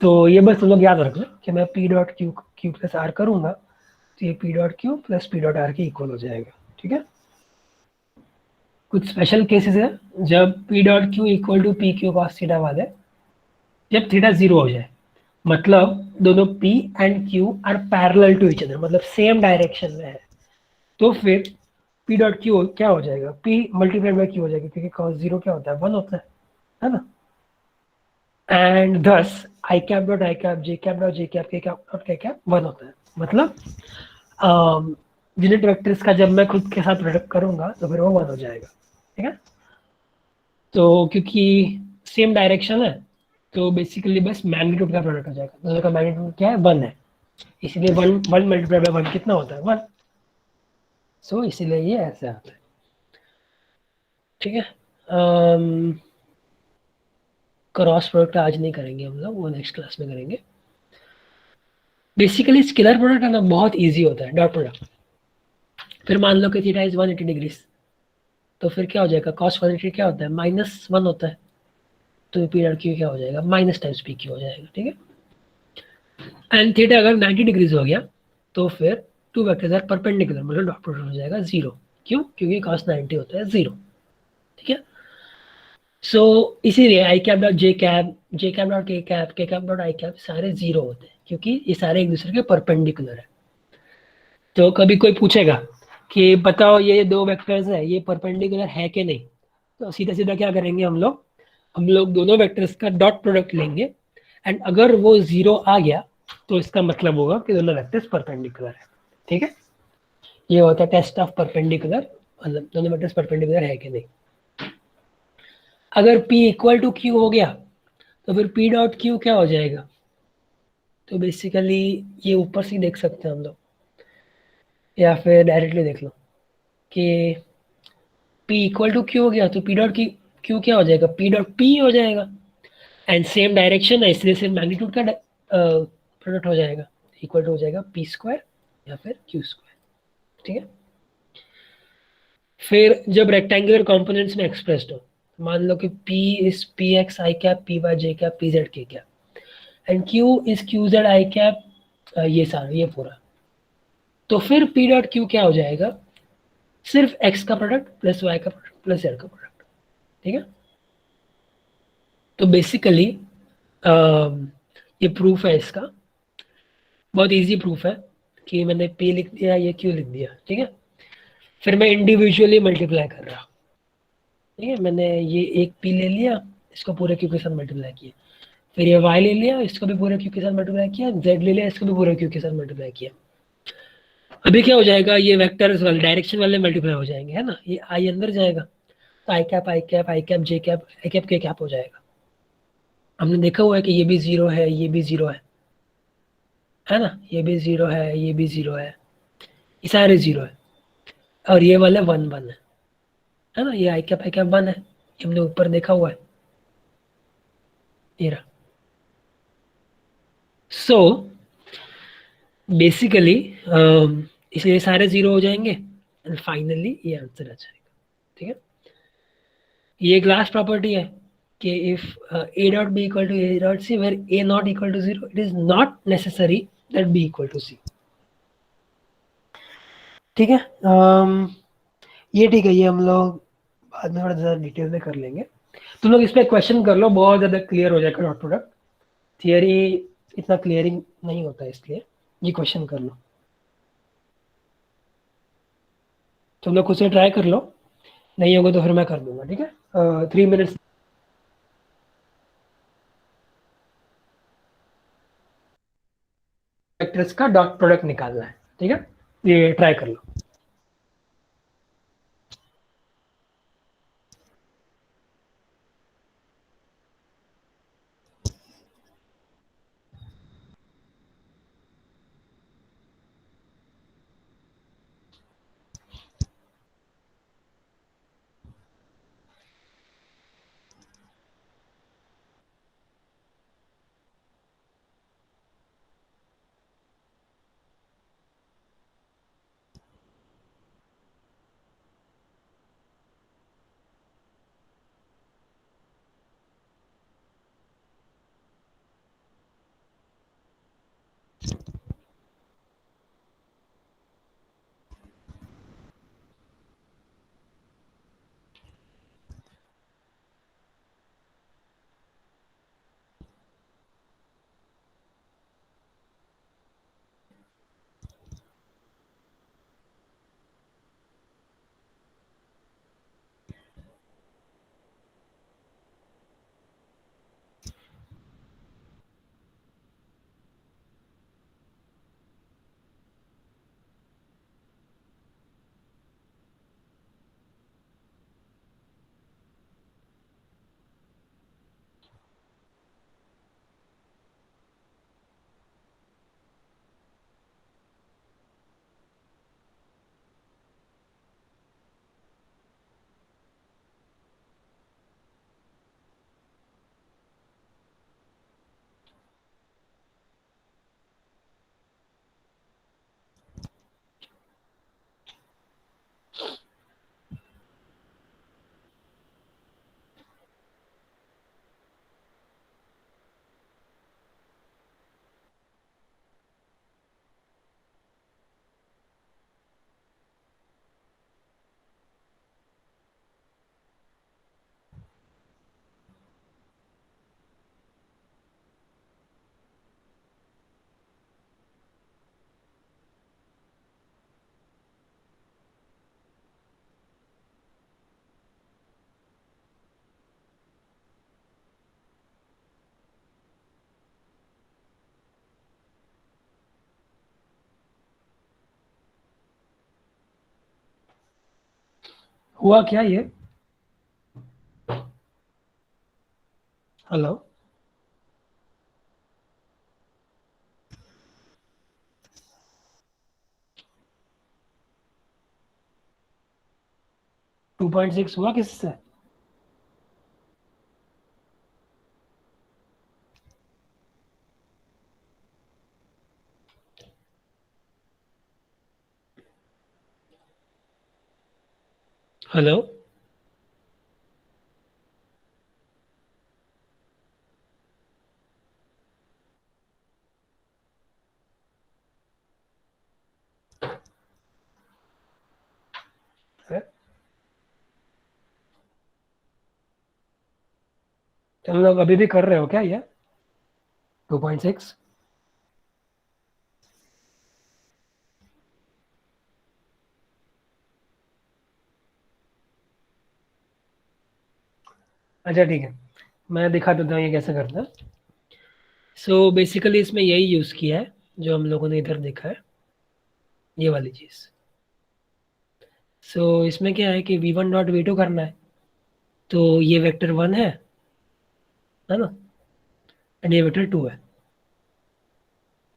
तो ये बस तुम लोग याद रखना कि मैं P dot Q Q plus R करूंगा, तो ये P dot Q plus P dot R के इक्वल हो जाएगा। ठीक है, कुछ स्पेशल केसेस है जब P dot Q equal to P Q cos theta वाले, जब थीटा जीरो हो जाए, मतलब दोनों P and Q are parallel to each other, मतलब सेम डायरेक्शन में है, तो फिर P डॉट Q क्या हो जाएगा, P मल्टीप्लाइड बाई Q हो जाएगा, क्योंकि cos जीरो क्या होता है, 1 होता है ना। And this I cap dot I cap, J cap dot J cap, के कैप डॉट के कैप 1 होता है, मतलब यूनिट वेक्टर्स का जब मैं खुद के साथ प्रोडक्ट करूंगा तो फिर वो 1 हो जाएगा। ठीक है, तो क्योंकि सेम डायरेक्शन है, तो बेसिकली बस मैग्नीट्यूड का प्रोडक्ट हो जाएगा, दोनों का मैग्नीट्यूड क्या है, 1 है, इसलिए 1 मल्टीप्लाई बाय 1 कितना होता है, 1। सो इसीलिए ये ऐसे आता है। ठीक है, क्रॉस प्रोडक्ट आज नहीं करेंगे हम लोग, वो नेक्स्ट क्लास में करेंगे। बेसिकली स्केलर प्रोडक्ट है ना, बहुत इजी होता है, डॉट प्रोडक्ट। फिर मान लो कि थीटा इज 180 डिग्रीज, तो फिर क्या हो जाएगा, कॉस 180 क्या होता है, -1 होता है, तो पी डॉट क्यू क्या हो जाएगा, माइनस टाइम्स पी क्यू हो जाएगा। ठीक है, एंड थीटा अगर 90 डिग्रीज हो गया, तो फिर टू वेक्टर्स आर परपेंडिकुलर, मतलब डॉट प्रोडक्ट हो जाएगा 0। क्यों, क्योंकि cos 90 होता है 0। ठीक है, सो इसीलिए I cap dot J cap dot K cap dot I cap सारे 0 होते हैं, क्योंकि ये सारे एक दूसरे के परपेंडिकुलर है। तो कभी कोई पूछेगा कि बताओ ये दो वेक्टर्स है, ये परपेंडिकुलर है कि नहीं, तो सीधा सीधा क्या करेंगे हम लोग दोनों वेक्टर्स का डॉट प्रोडक्ट लेंगे, एंड अगर वो 0 आ गया तो इसका मतलब होगा कि दोनों वेक्टर्स परपेंडिकुलर है। ठीक है, ये होता है टेस्ट ऑफ परपेंडिकुलर, मतलब दोनों वेक्टर्स परपेंडिकुलर है कि नहीं। अगर P इक्वल टू Q हो गया, तो फिर P डॉट Q क्या हो जाएगा, तो बेसिकली ये ऊपर से देख सकते हैं हम लोग, या फिर डायरेक्टली देख लो कि P इक्वल टू Q हो गया, तो P डॉट Q क्या हो जाएगा, P डॉट P हो जाएगा, एंड सेम डायरेक्शन है, इसलिए सिर्फ मैग्नीट्यूड का प्रोडक्ट हो जाएगा, इक्वल टू हो जाएगा P स्क्वायर या फिर Q स्क्वायर। ठीक है, फिर जब रेक्टेंगुलर कंपोनेंट्स में एक्सप्रेस्ड हो, मान लो कि P is P X I cap, P Y J cap, P Z K cap, and Q is Q Z I cap, ये सारा ये पूरा, तो फिर P डॉट Q क्या हो जाएगा, सिर्फ x का प्रोडक्ट प्लस y का प्रोडक्ट प्लस z का प्रोडक्ट। ठीक है, तो बेसिकली ये प्रूफ है इसका, बहुत इजी प्रूफ है कि मैंने P लिख दिया, ये Q लिख दिया। ठीक है, फिर मैं इंडिविजुअली मल्टीप्लाई कर रहा। ठीक है, मैंने ये एक P ले लिया, इसको पूरे Q के साथ मल्टीप्लाई किया, फिर ये Y ले लिया, इसको भी पूरे Q के साथ मल्टीप्लाई किया, Z ले लिया, इसको भी पूरे Q के साथ मल्टीप्लाई किया। अभी क्या हो जाएगा, ये वेक्टर्स वाले डायरेक्शन वाले मल्टीप्लाई हो जाएंगे, है ना, ये I अंदर जाएगा, तो आई कैप आई कैप आई कैप जे कैप आई कैप के कैप हो जाएगा। हमने देखा हुआ है कि ये भी 0 है, ये भी 0 है ना, ये भी 0 है, ये भी 0 है, ये सारे 0 है, और ये वाले 1 1 है ना, ये आई कैप 1 है, ये हमने ऊपर देखा हुआ है, ये रहा। सो बेसिकली इसलिए सारे 0 हो जाएंगे, एंड फाइनली ये आंसर आ जाएगा। ठीक है, ये एक लास्ट प्रॉपर्टी है कि if a dot b equal to a dot c where a not equal to 0, it is not necessary that b equal to c। ठीक है, ये ठीक है, ये हम लोग बाद में थोड़ा ज़्यादा डिटेल में कर लेंगे। तुम लोग इस पर क्वेश्चन कर लो, बहुत ज़्यादा क्लियर हो जाएगा डॉट प्रोडक्ट। थियरी इतना क्लियरिंग नहीं होता है, इसलिए ये क्वेश्चन कर लो, तुम लोग खुद से ट्राई कर लो, नहीं होगा तो फिर मैं कर दूंगा। ठीक है, 3 मिनट्स वेक्टर्स का डॉट प्रोडक्ट निकालना है। ठीक है, ये ट्राई कर लो। हुआ क्या ये? हेलो, टू पॉइंट सिक्स हुआ किससे? हेलो, तुम लोग अभी भी कर रहे हो क्या ये 2.6? अच्छा ठीक है, मैं दिखा देता हूँ ये कैसे करना है। सो बेसिकली इसमें यही यूज़ किया है जो हम लोगों ने इधर देखा है, ये वाली चीज़। सो इसमें क्या है कि v1 डॉट v2 करना है, तो ये वेक्टर 1 है ना, एंड ये वेक्टर 2 है।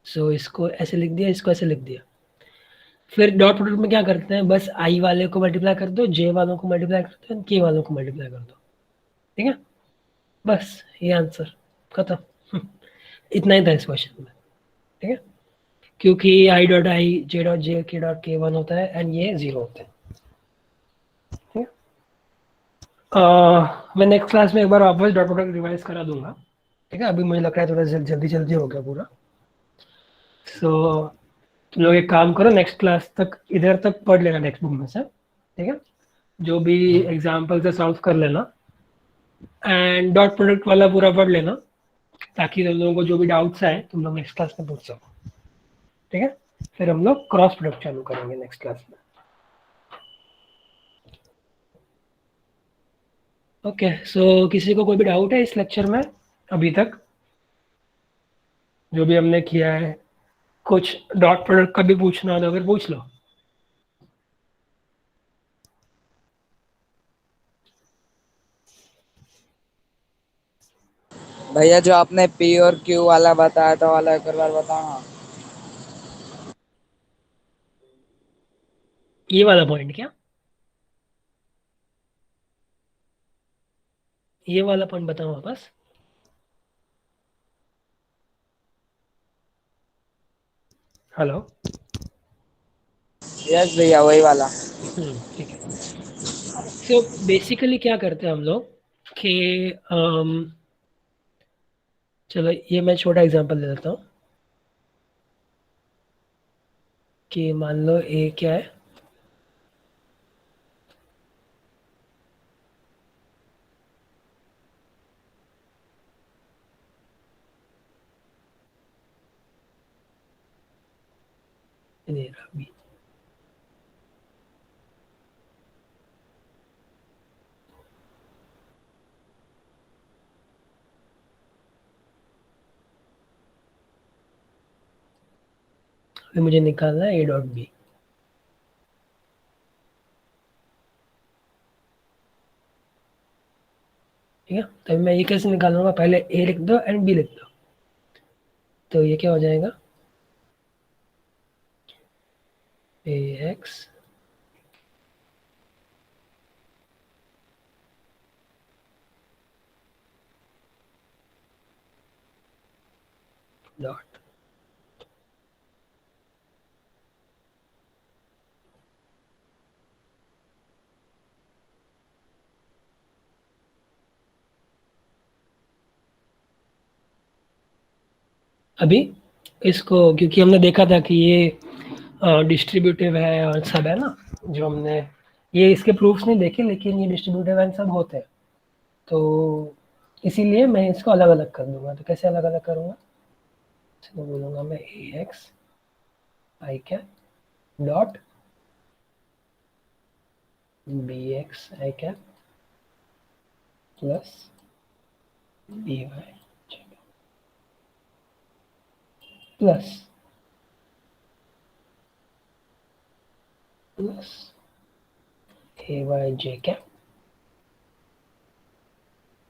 सो इसको ऐसे लिख दिया, इसको ऐसे लिख दिया। फिर डॉट प्रोडक्ट में क्या करते हैं, बस i वाले को मल्टीप्लाई कर दो, j वालों को मल्टीप्लाई कर दो, k वालों को मल्टीप्लाई कर दो। ठीक है, बस ये आंसर खत्म। इतना ही था इस क्वेश्चन में। ठीक है, क्योंकि i dot i, j dot j, k dot k 1 होता है एंड ये 0 होते हैं। ठीक है, मैं नेक्स्ट क्लास में एक बार वापस डॉट प्रोडक्ट रिवाइज करा दूंगा। ठीक है, अभी मुझे लग रहा है थोड़ा जल्दी जल्दी हो गया पूरा। सो तुम लोग एक काम करो, नेक्स्ट क्लास तक इधर तक पढ़ लेना टेक्स्ट बुक में से। ठीक है, जो भी एग्जाम्पल से सॉल्व कर लेना, एंड डॉट प्रोडक्ट वाला पूरा पढ़ लेना, ताकि तुम लोगों को जो भी डाउट्स आए तुम लोग नेक्स्ट क्लास में पूछ सको। ठीक है, फिर हम लोग क्रॉस प्रोडक्ट चालू करेंगे नेक्स्ट क्लास में। ओके, सो किसी को कोई भी डाउट है इस लेक्चर में अभी तक जो भी हमने किया है? कुछ डॉट प्रोडक्ट का भी पूछना हो तो अगर पूछ लो। भैया जो आपने पी और क्यू वाला बताया था वाला एक बार बताना। ये वाला पॉइंट क्या? ये वाला पॉइंट बताओ वापस। हेलो, यस भैया वही वाला। ठीक है। सो बेसिकली क्या करते हैं हम लोग कि चलो ये मैं छोटा एग्जांपल दे देता हूँ कि मान लो ए क्या है, ये रहा बी। अभी मुझे निकालना है ए डॉट बी। ठीक है, तभी मैं ये कैसे निकालूंगा, पहले ए लिख दो एंड बी लिख दो, तो ये क्या हो जाएगा, ए एक्स डॉट अभी इसको, क्योंकि हमने देखा था कि ये डिस्ट्रीब्यूटिव है और सब है ना, जो हमने ये इसके प्रूफ्स नहीं देखे, लेकिन ये डिस्ट्रीब्यूटिव एंड सब होते हैं, तो इसीलिए मैं इसको अलग अलग कर दूंगा। तो कैसे अलग अलग करूँगा, इसको बोलूँगा मैं A X I cap dot B X I cap plus B Y plus plus A Y J cap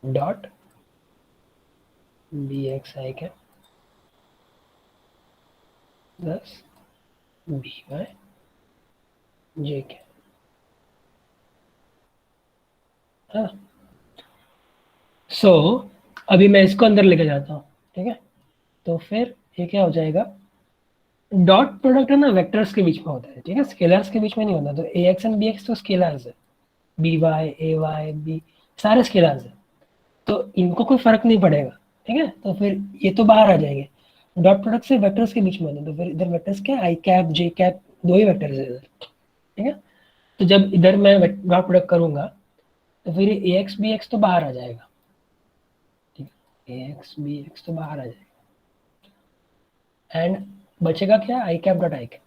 dot B X I cap plus B Y J cap है। सो अभी मैं इसको अंदर लेके जाता हूँ, ठीक है। तो फिर ये क्या हो जाएगा, डॉट प्रोडक्ट है ना वेक्टर्स के बीच में होता है, ठीक है, स्केलर्स के बीच में नहीं होता। तो ए एक्स एंड बी एक्स तो स्केलर्स है, बी वाई ए वाई बी सारे स्केलर्स है, तो इनको कोई फर्क नहीं पड़ेगा, ठीक है। तो फिर ये तो बाहर आ जाएंगे, डॉट प्रोडक्ट से वेक्टर्स के बीच में होता है, तो फिर इधर वेक्टर्स क्या आई कैप जे कैप दो ही वेक्टर्स है इधर, ठीक है। तो जब इधर मैं डॉट प्रोडक्ट करूंगा तो फिर ए एक्स बी एक्स तो बाहर आ जाएगा, ठीक है, ए एक्स बी एक्स तो बाहर आ जाएगा एंड बचेगा क्या, I cap dot I cap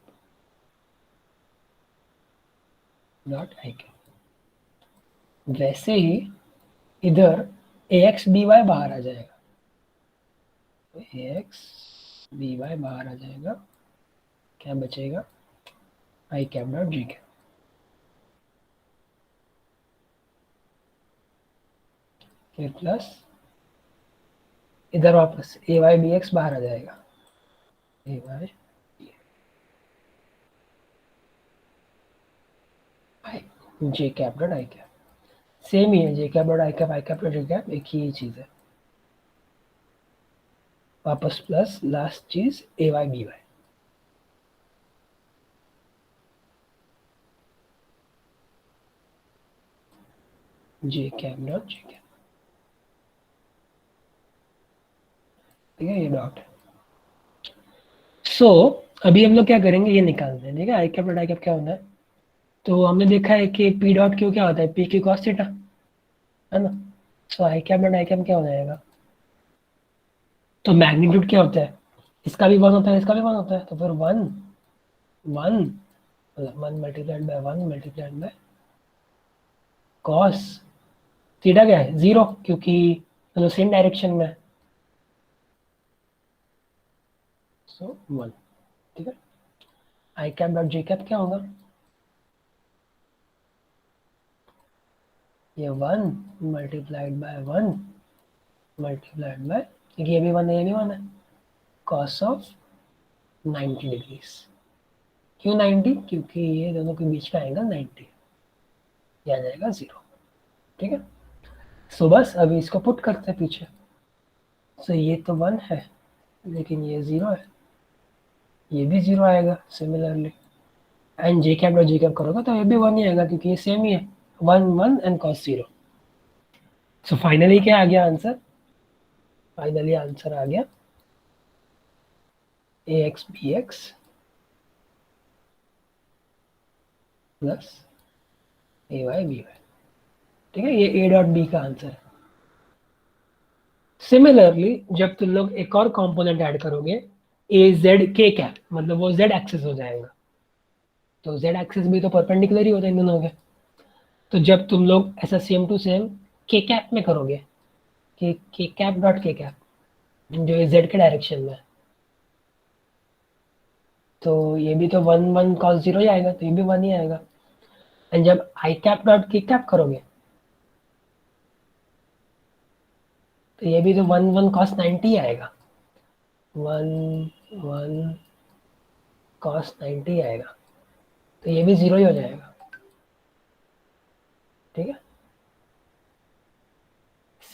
dot I cap. वैसे ही इधर ए एक्स बी वाई बाहर आ जाएगा, तो ए एक्स बी वाई बाहर आ जाएगा, क्या बचेगा, I cap dot G cap. फिर प्लस इधर वापस ए वाई बी एक्स बाहर आ जाएगा, A Y I J cap dot I cap, same ही है, J cap dot I cap dot J cap एक ही चीज है, वापस प्लस लास्ट चीज A Y B Y. J cap dot J cap, ठीक है, ये डॉट है। सो अभी हम लोग क्या करेंगे, ये निकालते हैं, ठीक है, आई कैप डॉट आई कैप क्या होना है। तो हमने देखा है कि पी डॉट क्यू क्या होता है, पी क्यू कॉस थीटा, है ना। सो आई कैप डॉट आई कैप क्या हो जाएगा, तो मैग्नीट्यूड क्या होता है, इसका भी वन होता है, इसका भी वन होता है, तो फिर one one one multiplied by one multiplied by cos theta क्या है, जीरो, क्योंकि तो सेम डायरेक्शन में है, सो वन, ठीक है। आई कैप डॉट जे कैप क्या होगा, ये one multiplied by one multiplied by, ये भी वन है, ये भी वन है, कॉस ऑफ 90 डिग्रीज। क्यों 90, क्योंकि ये दोनों के बीच का एंगल 90, ये आ जाएगा जीरो, ठीक है। सो बस अभी इसको पुट करते हैं पीछे। सो ये तो वन है, लेकिन ये जीरो है, ये भी जीरो आएगा similarly, and J cap dot J cap करोगे तो ये भी वन ही आएगा, क्योंकि ये सेम ही है, one one and cos zero. So finally क्या आ गया आंसर, फाइनली आंसर आ गया ए x B x plus A Y B Y, ठीक है, ये ए डॉट बी का आंसर है। सिमिलरली जब तुम लोग एक और कंपोनेंट ऐड करोगे ए जेड के कैप, मतलब वो जेड एक्सिस हो जाएगा, तो जेड एक्सिस भी तो परपेंडिकुलर ही होता है इन दोनों के। तो जब तुम लोग ऐसा सेम टू सेम के कैप में करोगे, के कैप डॉट के कैप जो जेड के डायरेक्शन में है, तो ये भी तो वन वन कॉस जीरो ही आएगा, तो ये भी वन ही आएगा। एंड जब आई कैप डॉट के कैप करोगे तो ये भी तो वन वन कॉस 90 आएगा, वन वन कॉस 90 आएगा, तो ये भी जीरो ही हो जाएगा, ठीक है।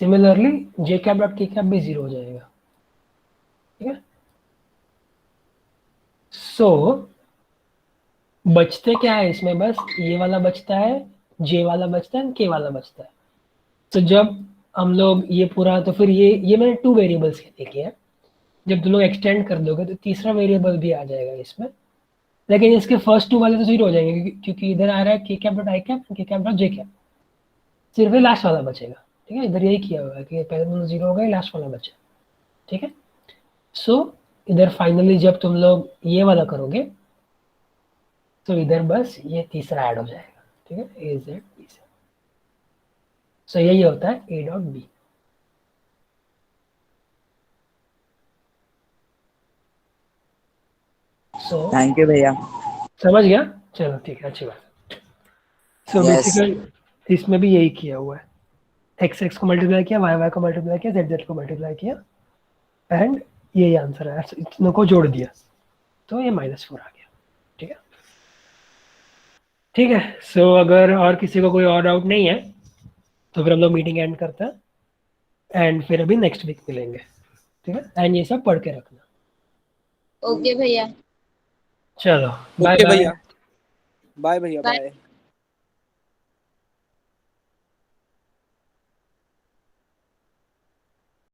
सिमिलरली जे कैप डॉट के कैप भी जीरो हो जाएगा, ठीक है। सो बचते क्या है इसमें, बस ये वाला बचता है, जे वाला बचता है, के वाला बचता है। तो जब हम लोग ये पूरा, तो फिर ये मैंने टू वेरिएबल्स के देखे हैं, जब तुम लोग एक्सटेंड कर दोगे तो तीसरा वेरिएबल भी आ जाएगा इसमें, लेकिन इसके फर्स्ट टू वाले तो जीरो हो जाएंगे, क्योंकि इधर आ रहा है के कैप डॉट आई कैप, के कैप डॉट जे कैप, सिर्फ लास्ट वाला बचेगा, ठीक है। इधर यही किया हुआ है कि पहले दोनों जीरो हो गए, लास्ट वाला बचा, ठीक है। सो इधर फाइनली जब तुम लोग ये वाला करोगे तो इधर बस ये तीसरा ऐड हो जाएगा, ठीक है, ए जेड बी से। सो यही होता है A dot B. So thank you भैया। समझ गया, चलो ठीक है, अच्छी बात। सो Yes. बेसिकली इसमें भी यही किया हुआ है, एक्स एक्स को मल्टीप्लाई किया, वाई वाई को मल्टीप्लाई किया, जेड जेड को मल्टीप्लाई किया, एंड यही आंसर है, इतनों को जोड़ दिया तो ये -4 आ गया। ठीक है, ठीक है। सो अगर और किसी को कोई और डाउट नहीं है तो फिर हम लोग मीटिंग एंड करते हैं एंड फिर अभी नेक्स्ट वीक मिलेंगे। ठीक है, एंड ये सब पढ़ के रखना। ओके भैया। चलो बाय ओके बाय। भैया, बाय भैया, Bye. बाय।